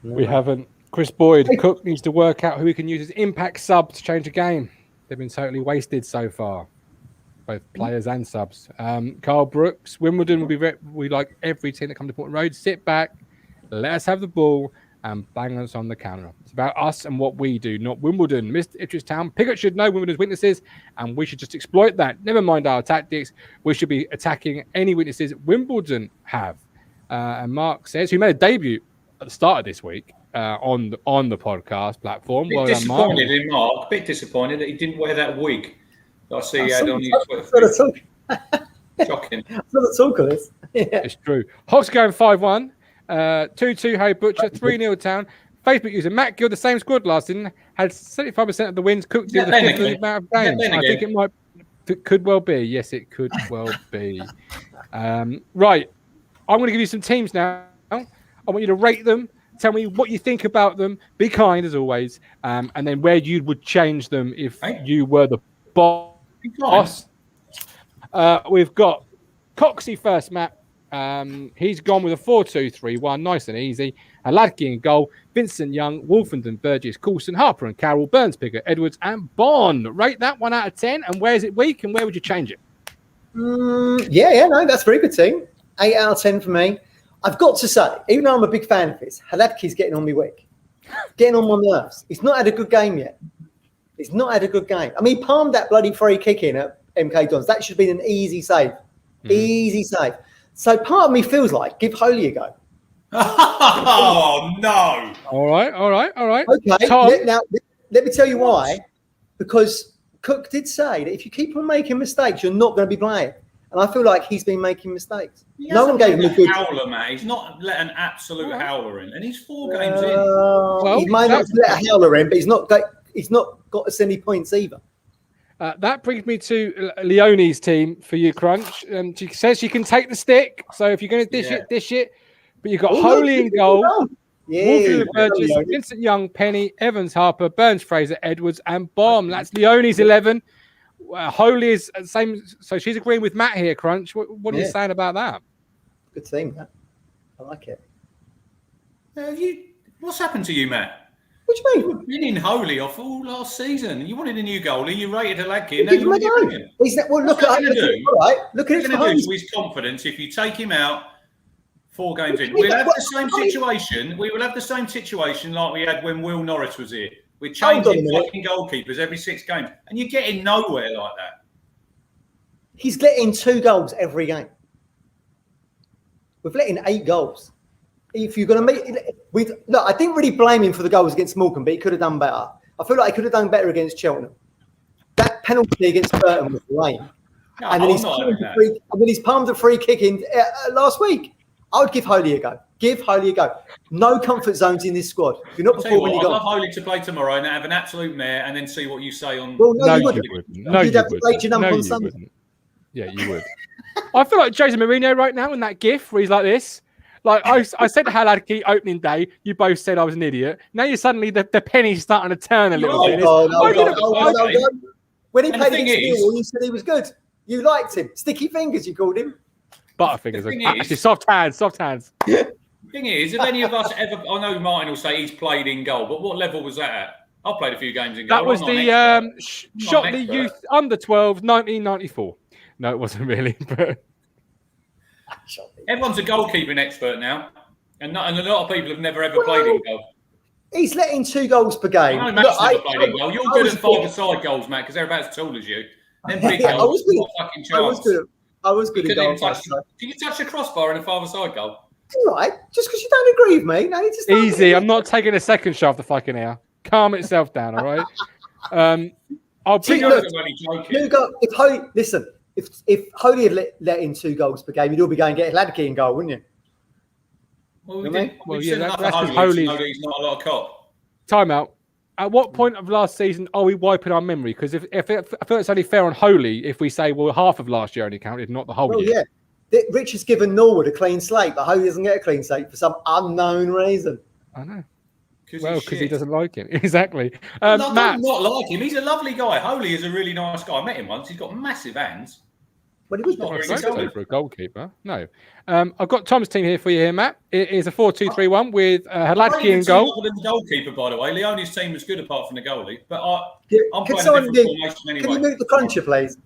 A: we haven't. Chris Boyd, Cook needs to work out who he can use as impact sub to change a game. They've been totally wasted so far. Both players and subs. Carl Brooks, Wimbledon will be we like every team that comes to Portman Road. Sit back, let us have the ball, and bang us on the counter. It's about us and what we do, not Wimbledon. Mr. Ipswich Town, Piggott should know Wimbledon's weaknesses, and we should just exploit that. Never mind our tactics. We should be attacking any weaknesses Wimbledon have. And Mark says, who made a debut at the start of this week on the podcast platform.
C: Bit disappointed in Mark. Bit disappointed that he didn't wear that wig. I see he had on his Twitter. Shocking.
B: That's not the talk of this. Yeah.
A: It's true. Hawks going 5-1. 2-2 Harry Butcher. 3-0 Town. Facebook user Matt Gill, the same squad last season, had 75% of the wins. Cooked in the fifth amount of games. I think it could well be. Yes, it could well be. Right. I'm going to give you some teams now. I want you to rate them. Tell me what you think about them. Be kind, as always. And then where you would change them if you were the boss. We've got Coxey first, Matt. He's gone with a 4-2-3-1, nice and easy. Aladke in goal, Vincent Young, Wolfenden, Burgess, Coulson, Harper and Carroll, Burns, Piggott, Edwards and Bond. Rate that 1 out of 10. And where is it weak and where would you change it?
B: No, that's a very good team. 8 out of 10 for me. I've got to say, even though I'm a big fan of his, Haladke's getting on me weak. Getting on my nerves. He's not had a good game yet. He's not had a good game. I mean, he palmed that bloody free kick in at MK Dons. That should have been an easy save. Easy save. So part of me feels like, give Holy a go.
C: Oh, no.
A: All right.
B: Okay,
A: Tom.
B: now let me tell you why. Because Cook did say that if you keep on making mistakes, you're not going to be playing. And I feel like he's been making mistakes. No one gave him a good
C: howler, man. He's not let an absolute howler in. And he's 4 games in.
B: Well, he might not let a howler in, but he's not got us any points either.
A: That brings me to Leonie's team for you, Crunch. She says she can take the stick. So if you're going to dish it, dish it. But you've got Holy in goal.
B: Yeah,
A: Burgess, Vincent Young, Penny, Evans, Harper, Burns, Fraser, Edwards, and Bomb. That's Leonie's 11. Holy is the same. So she's agreeing with Matt here, Crunch. What are you saying about that?
B: Good team, Matt. I like it.
C: What's happened to you, Matt?
B: What do you mean?
C: You've been in Holy off all last season. You wanted a new goalie. You rated Haladki.
B: Give him a go. Look at it. All right. Look at it.
C: What do his confidence if you take him out 4 games in? We'll have the same situation. We will have the same situation like we had when Will Norris was here. We're changing fucking goalkeepers every 6 games, and you're getting nowhere like that.
B: He's letting 2 goals every game. We've let in 8 goals. If you're going to look, I didn't really blame him for the goals against Morecambe, but he could have done better. I feel like he could have done better against Cheltenham. That penalty against Burton was lame.
C: No,
B: and then he's palmed a free kick in last week. I would give Holy a go. Give Holy a go. No comfort zones in this squad. If you're not performing,
C: I'd love Holy to play tomorrow and have an absolute mare, and then see what you say on.
B: Well, no, you wouldn't. You'd have to play your number on Sunday.
A: Wouldn't. Yeah, you would. I feel like Jose Mourinho right now in that gif where he's like this. Like I said to Haladki opening day, you both said I was an idiot. Now you're suddenly the penny's starting to turn a little bit.
B: No. When he played against Millwall, you said he was good. You liked him. Sticky fingers, you called him.
A: Butterfingers. Actually, soft hands.
C: The thing is, if any of us ever, I know Martin will say he's played in goal, but what level was that at? I played a few games in goal.
A: That was the Shotley Youth Under 12, 1994. No, it wasn't really, but.
C: Everyone's a goalkeeping expert now, and a lot of people have never ever played in goal.
B: He's letting 2 goals per game.
C: I know Matt's never played in goal. You're good at 5-a-side goals, Matt, because they're about as tall as you. Then big goals, fucking chance.
B: I was good at goals.
C: Can you touch a crossbar in a 5-a-side goal?
B: All right, just because you don't agree with me. No, you just
A: easy. I'm not taking a second shot of the fucking air. Calm itself down, all right? I'll bring
B: up. Listen. If Holy had let in 2 goals per game, you'd all be going to get Haladki in goal, wouldn't you?
C: Well, that's Holy. He's not a lot of cop.
A: Time out. At what point of last season are we wiping our memory? Because I feel it's only fair on Holy if we say, well, half of last year only counted, not the whole year.
B: Yeah. Rich has given Norwood a clean slate, but Holy doesn't get a clean slate for some unknown reason.
A: I know. Because he doesn't like him. Exactly.
C: Matt,
A: Matt,
C: not like him. He's a lovely guy. Holy is a really nice guy. I met him once. He's got massive hands.
B: Well, he was not
A: for a goalkeeper. No. I've got Tom's team here for you here, Matt. It is a 4-2-3-1 with Haladki in goal.
C: Other than the goalkeeper, by the way. Leonie's team was good apart from the goalie. But I'm playing a different formation anyway.
B: Can you move the cruncher, please?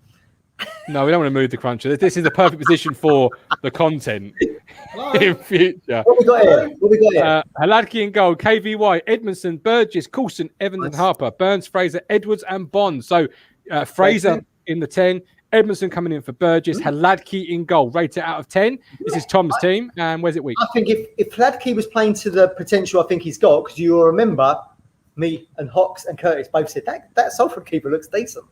A: No, we don't want to move the cruncher. This is the perfect position for the content in future.
B: What we got here?
A: Haladki in goal, KVY, Edmondson, Burgess, Coulson, Evans and Harper, Burns, Fraser, Edwards and Bond. So Fraser in the 10, Edmondson coming in for Burgess, Haladki in goal, rated out of 10. This is Tom's team. And where's it weak?
B: I think if Haladki was playing to the potential I think he's got, because you'll remember me and Hawks and Curtis both said that Salford keeper looks decent.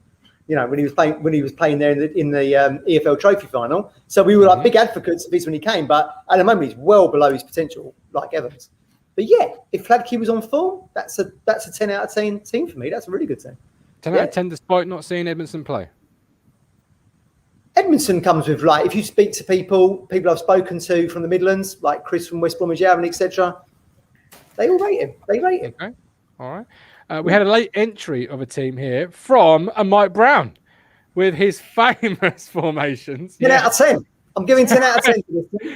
B: You know, when he was playing there in the EFL Trophy final. So we were like big advocates of this when he came, but at the moment he's well below his potential, like Evans. But yeah, if Haladki was on form, that's a 10 out of 10 team for me. That's a really good team.
A: 10 out of 10 despite not seeing Edmondson play.
B: Edmondson comes with, like, if you speak to people I've spoken to from the Midlands, like Chris from West Bromwich Albion, etc., they all rate him.
A: Okay, all right. We had a late entry of a team here from a Mike Brown with his famous formations.
B: 10 out of 10. I'm giving 10 out of 10 to this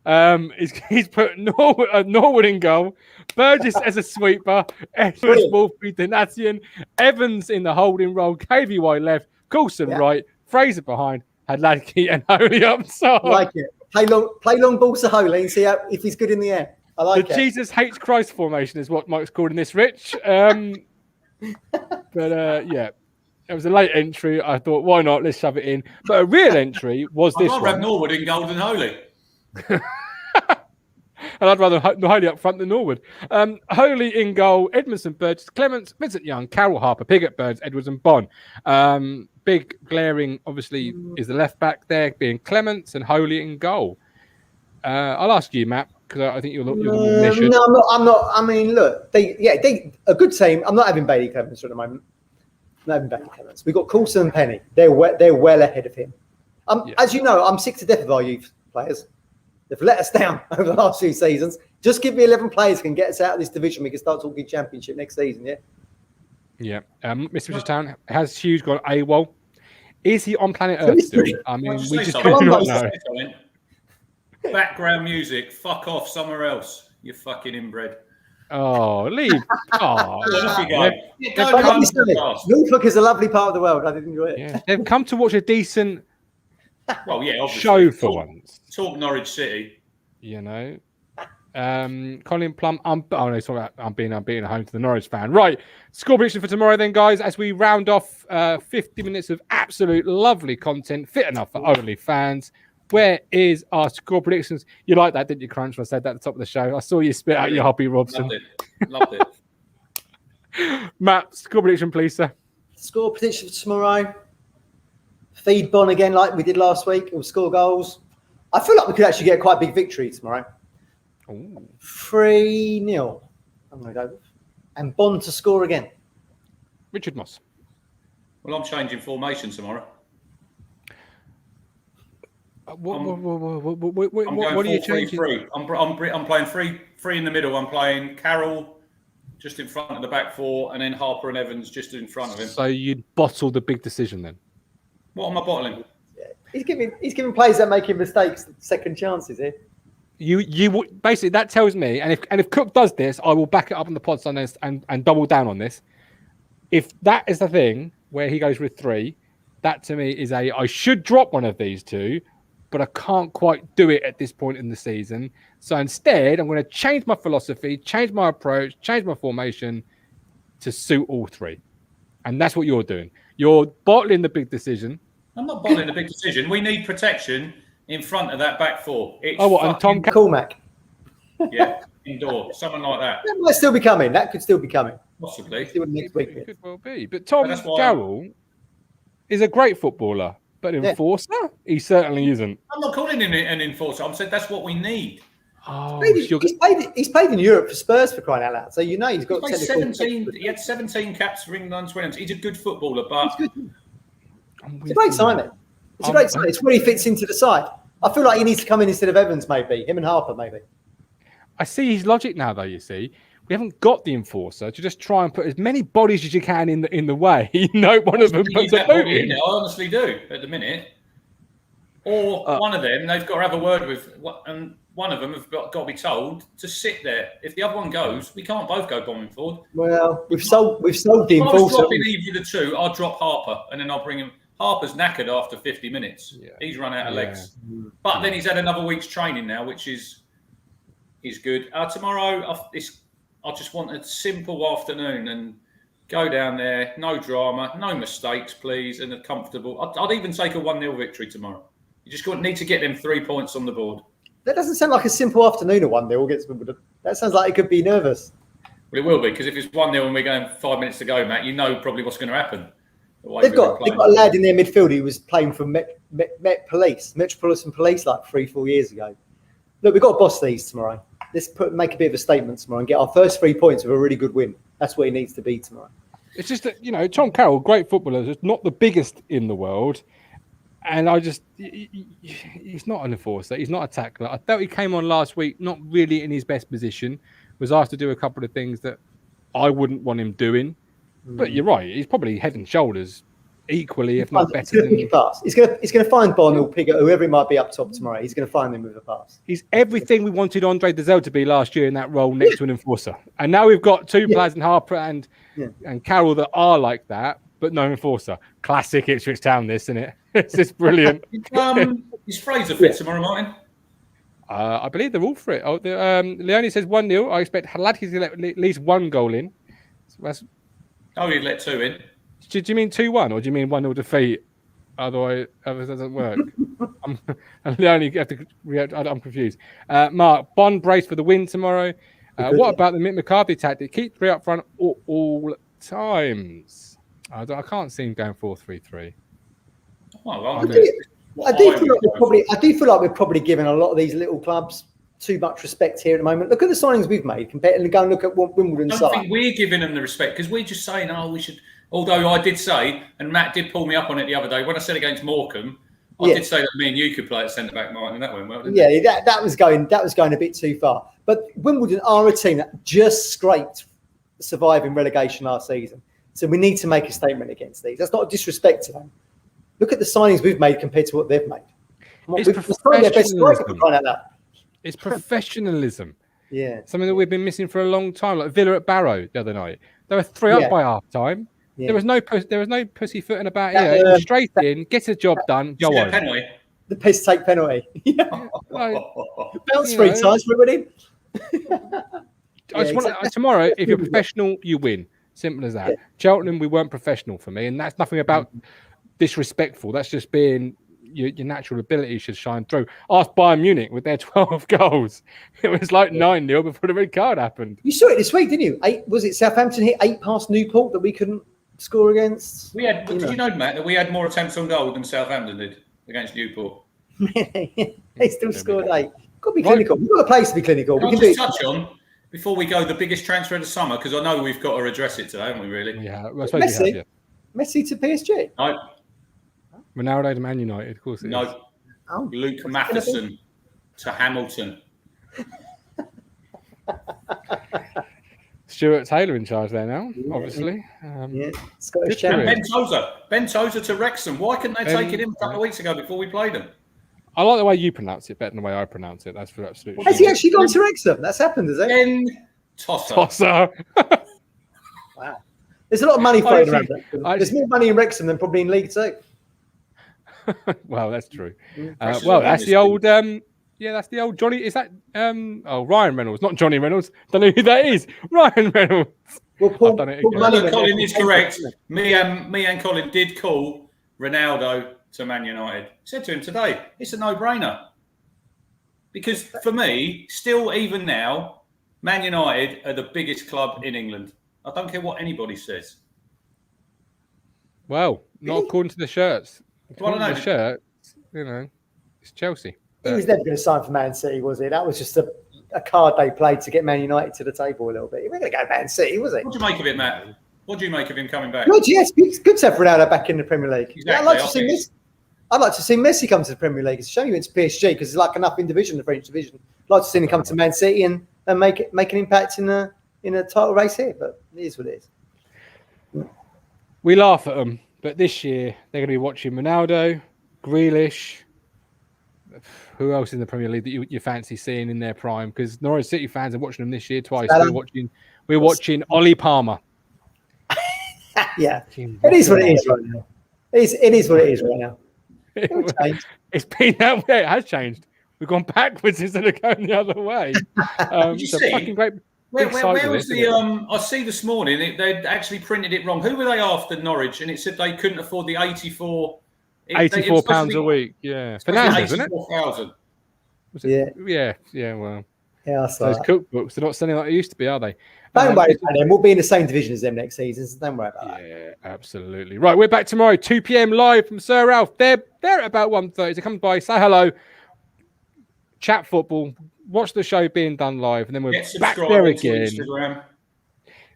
B: team.
A: He's put Norwood in goal, Burgess as a sweeper, Edwards, Wolfie, Donatian, Evans in the holding role, KVY left, Coulson right, Fraser behind, Haladki and Holy up top.
B: I like it. Play long balls to Holy and see if he's good in the air. I like
A: the Jesus hates Christ formation is what Mike's called in this, Rich. But yeah, it was a late entry. I thought, why not? Let's shove it in. But a real entry was this one.
C: I'd rather Norwood in goal than Holy.
A: And I'd rather Holy up front than Norwood. Holy in goal, Edmondson, Burgess, Clements, Vincent Young, Carroll, Harper, Piggott, Burns, Edwards and Bond. Big glaring, obviously, is the left back there being Clements and Holy in goal. I'll ask you, Matt, because I think you're the more measured.
B: No, I'm not. I mean, look, they a good team. I'm not having Bailey Clements at the moment. Not even Barry Clements. We've got Coulson and Penny. They're well ahead of him. As you know, I'm sick to death of our youth players. They've let us down over the last few seasons. Just give me 11 players who can get us out of this division. We can start talking championship next season, yeah?
A: Yeah. Ipswich Town, has Hughes gone AWOL? Is he on planet Earth still? I mean, we just do not know.
C: Background music. Fuck off somewhere else, you fucking inbred.
A: Oh, leave. Oh,
B: Norfolk is a lovely part of the world. I did enjoy it.
A: Yeah. They've come to watch a decent
C: obviously.
A: show for once.
C: Talk Norwich City.
A: You know. Colin Plum, I'm being home to the Norwich fan. Right, score prediction for tomorrow then, guys, as we round off 50 minutes of absolute lovely content, fit enough for only fans. Where is our score predictions? You like that, didn't you, Crunch? When I said that at the top of the show. I saw you spit out your hobby, Robson.
C: Loved it.
A: Matt, score prediction, please, sir.
B: Score prediction for tomorrow. Feed Bon again like we did last week. We'll score goals. I feel like we could actually get quite a big victory tomorrow. 3-0. I'm going to go with. And Bond to score again.
A: Richard Moss.
C: Well, I'm changing formation tomorrow.
A: What are you changing?
C: 3-3. I'm playing three in the middle. I'm playing Carroll just in front of the back four, and then Harper and Evans just in front of him.
A: So you'd bottle the big decision then?
C: What am I bottling?
B: He's giving players that making mistakes second chances here.
A: You basically, that tells me, and if Cook does this, I will back it up on the pod Sunday and double down on this. If that is the thing where he goes with 3, that to me is I should drop one of these two, but I can't quite do it at this point in the season. So instead, I'm going to change my philosophy, change my approach, change my formation to suit all 3. And that's what you're doing. You're bottling the big decision.
C: I'm not bottling the big decision. We need protection in front of that back four.
B: And Tom Cormac.
C: Yeah, indoor. Someone like that.
B: That might still be coming. That could still be coming.
C: Possibly.
B: Next week.
A: It could well be. But Tom Carroll is a great footballer. But enforcer? He certainly isn't.
C: I'm not calling him an enforcer. I'm saying that's what we need.
A: Oh,
B: he's played in Europe for Spurs, for crying out loud. So you know he's got
C: 17. He had 17 caps for England. He's a good footballer, but
B: it's a great signing. It's a great signing. It's where he fits into the side. I feel like he needs to come in instead of Evans, maybe him and Harper, maybe.
A: I see his logic now, though. You see, we haven't got the enforcer to just try and put as many bodies as you can in the way. One of them puts a boot in.
C: I honestly do at the minute. Or one of them, they've got to have a word with, and one of them have got to be told to sit there. If the other one goes, we can't both go bombing forward.
B: Well, we've sold the enforcer.
C: If I was dropping either of the two, I'll drop Harper, and then I'll bring him. Harper's knackered after 50 minutes. Yeah. He's run out of legs. But then he's had another week's training now, which is good. Tomorrow, I just want a simple afternoon and go down there, no drama, no mistakes, please, and a comfortable. I'd even take a 1-0 victory tomorrow. You just need to get them 3 points on the board. That
B: doesn't sound like a simple afternoon at 1-0 against Wimbledon. That sounds like it could be nervous.
C: Well, it will be, because if it's 1-0 and we're going 5 minutes to go, Matt, you know probably what's going to happen.
B: They've got a lad in their midfield who was playing for Metropolitan Police like 3-4 years ago. Look, we've got to boss these tomorrow. Let's make a bit of a statement tomorrow and get our first 3 points with a really good win. That's what he needs to be tomorrow.
A: It's just that, Tom Carroll, great footballer, just not the biggest in the world. And he's not an enforcer. He's not a tackler. I thought he came on last week, not really in his best position, was asked to do a couple of things that I wouldn't want him doing. But you're right. He's probably head and shoulders equally, if not better than...
B: He's going to find Bon or Pigott, whoever it might be up top tomorrow. He's going to find them with a pass.
A: He's everything we wanted Andre Dezelle to be last year in that role next to an enforcer. And now we've got 2 players in Harper and Carroll that are like that, but no enforcer. Classic Ipswich Town, this, isn't it? It's just brilliant.
C: Is Fraser fit tomorrow, Martin?
A: I believe they're all fit. Leone says 1-0. I expect Haladki to let at least 1 goal in. So
C: he'd let 2 in.
A: Do you mean 2-1 or do you mean 1-0 defeat? Otherwise, it doesn't work. I'm confused. Mark, Bond brace for the win tomorrow. What about the Mick McCarthy tactic? Keep 3 up front all times. I can't see him going 4-3-3.
B: I do feel like we're probably giving a lot of these little clubs too much respect here at the moment. Look at the signings we've made compared and go and look at what Wimbledon
C: I don't think we're giving them the respect because we're just saying, we should. Although I did say, and Matt did pull me up on it the other day when I said against Morecambe, I did say that me and you could play at centre back, Martin, and that went well. Didn't it?
B: That was going a bit too far. But Wimbledon are a team that just scraped surviving relegation last season, so we need to make a statement against these. That's not a disrespect to them. Look at the signings we've made compared to what they've made.
A: It's professionalism.
B: Yeah,
A: something that we've been missing for a long time. Like Villa at Barrow the other night, they were 3 up by half time. Yeah. There was no pussyfooting about here. It was straight in, get a job done, go on.
C: Penalty.
B: The piss take penalty. Bounce 3 times, we're winning.
A: Tomorrow, if you're professional, you win. Simple as that. Yeah. Cheltenham, we weren't professional for me, and that's nothing about disrespectful. That's just being your natural ability should shine through. Ask Bayern Munich with their 12 goals. It was like 9-0 before the red card happened.
B: You saw it this week, didn't you? Was it Southampton hit 8 past Newport that we couldn't score against?
C: We had. Did you know, Matt, that we had more attempts on goal than Southampton did against Newport?
B: They still scored 8. Got to be clinical. We've got a place to be clinical.
C: We can just touch on before we go the biggest transfer of the summer because I know we've got to address it today, haven't we? Really?
A: Yeah.
B: Messi to PSG.
C: No.
A: Ronaldo to Man United, of course.
C: No. Oh, Luke Matheson to Hamilton.
A: Stuart Taylor in charge there now, obviously.
B: Scottish
C: and Ben Tozer to Wrexham. Why couldn't they take it in a couple of weeks ago before we played them?
A: I like the way you pronounce it better than the way I pronounce it. That's for absolutely.
B: Has he actually gone to Wrexham? That's happened, has it?
C: Ben Tosser.
B: Wow. There's a lot of money flowing around. There's more money in Wrexham than probably in League 2.
A: Well, that's true. That's the old. That's the old Johnny. Is that Ryan Reynolds? Not Johnny Reynolds. Don't know who that is. Ryan Reynolds.
B: Well,
C: Colin is correct. Me and Colin did call Ronaldo to Man United. I said to him today, it's a no-brainer. Because for me, still even now, Man United are the biggest club in England. I don't care what anybody says.
A: Well, not according to the shirts.
C: Well, I know.
A: The shirt, it's Chelsea.
B: He was never going to sign for Man City, was he? That was just a card they played to get Man United to the table a little bit. He wasn't going to go Man City, was he?
C: What do you make of it, Matt? What do you make of him coming back?
B: Good, yes. It's good to have Ronaldo back in the Premier League.
C: Exactly.
B: I'd like to see Messi come to the Premier League. It's a shame he went to PSG because it's like enough in division, the French division. I'd like to see him come to Man City and make an impact in a title race here. But it is what it is.
A: We laugh at them, but this year they're going to be watching Ronaldo, Grealish. Who else in the Premier League that you fancy seeing in their prime? Because Norwich City fans are watching them this year twice. We're watching Ollie Palmer.
B: Yeah, it is what it is right now. It is what it is right now.
A: It's been that way. It has changed. We've gone backwards instead of going the other way.
C: Did you see?
A: Fucking great.
C: Where was the? I see this morning they'd actually printed it wrong. Who were they after Norwich? And it said they couldn't afford the £84
A: a week. Yeah, Fernandez, isn't it?
C: 84,000.
A: Yeah. Well,
B: those
A: cookbooks, they're not selling like they used to be, are they?
B: Don't worry about them. We'll be in the same division as them next season, so don't worry about that.
A: Yeah, absolutely. Right, we're back tomorrow, 2 p.m. live from Sir Ralph. They're at about 1:30. So come by, say hello, chat football, watch the show being done live, and then we're back there again.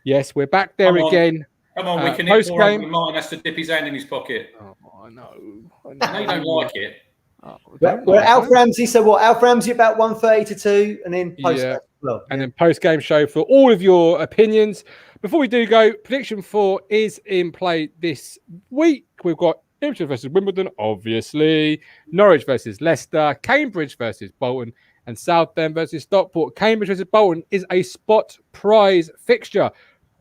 A: Yes, we're back there again.
C: Come on, we can hit more and Martin has to dip his hand in his pocket.
A: Oh, I know.
C: I know you don't like it.
B: We're Alf Ramsey, so what? Alf Ramsey about 1:30 to 2, and then post-game.
A: And then post-game show for all of your opinions. Before we do go, prediction 4 is in play this week. We've got Ipswich versus Wimbledon, obviously. Norwich versus Leicester. Cambridge versus Bolton. And Southend versus Stockport. Cambridge versus Bolton is a spot prize fixture.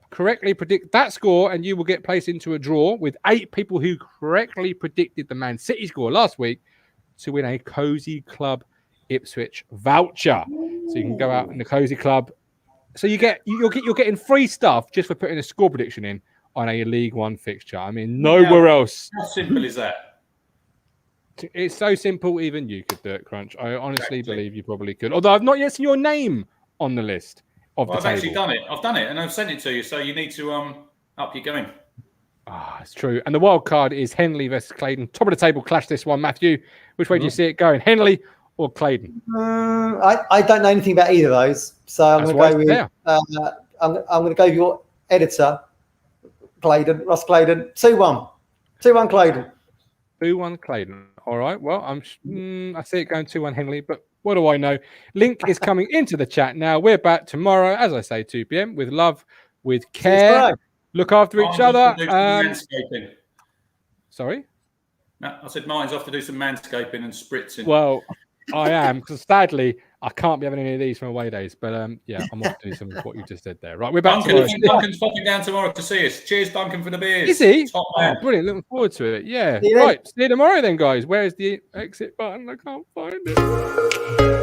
A: Correctly predict that score and you will get placed into a draw with 8 people who correctly predicted the Man City score last week to win a Cozy Club Ipswich voucher. So you can go out in the Cozy Club. So you're getting free stuff just for putting a score prediction in on a League One fixture. I mean, nowhere else.
C: How simple is that?
A: It's so simple, even you could do it, Crunch. I honestly believe you probably could. Although I've not yet seen your name on the list of the table.
C: I've actually done it. I've done it and I've sent it to you. So you need to up your game.
A: It's true. And the wild card is Henley versus Claydon. Top of the table clash this one. Matthew, which way do you see it going? Henley or Claydon?
B: I don't know anything about either of those, so I'm going to go with. I'm going to go with your editor, Claydon, Ross Claydon. 2-1. 2-1 Claydon.
A: 2-1 Claydon. All right. Well, I see it going 2-1 Henley, but what do I know? Link is coming into the chat now. We're back tomorrow, as I say, 2 p.m. with love, with care. Look after each other. Sorry?
C: No, I said Martin's off to do some manscaping and spritzing.
A: Well, I am, because sadly, I can't be having any of these from away days. But yeah, I'm off to do some of what you just said there. Right, we're back
C: Duncan, I think Duncan's popping down tomorrow to see us. Cheers, Duncan, for the beers.
A: Is he?
C: Top man.
A: Oh, brilliant. Looking forward to it. Yeah. Right. See you tomorrow then, guys. Where's the exit button? I can't find it.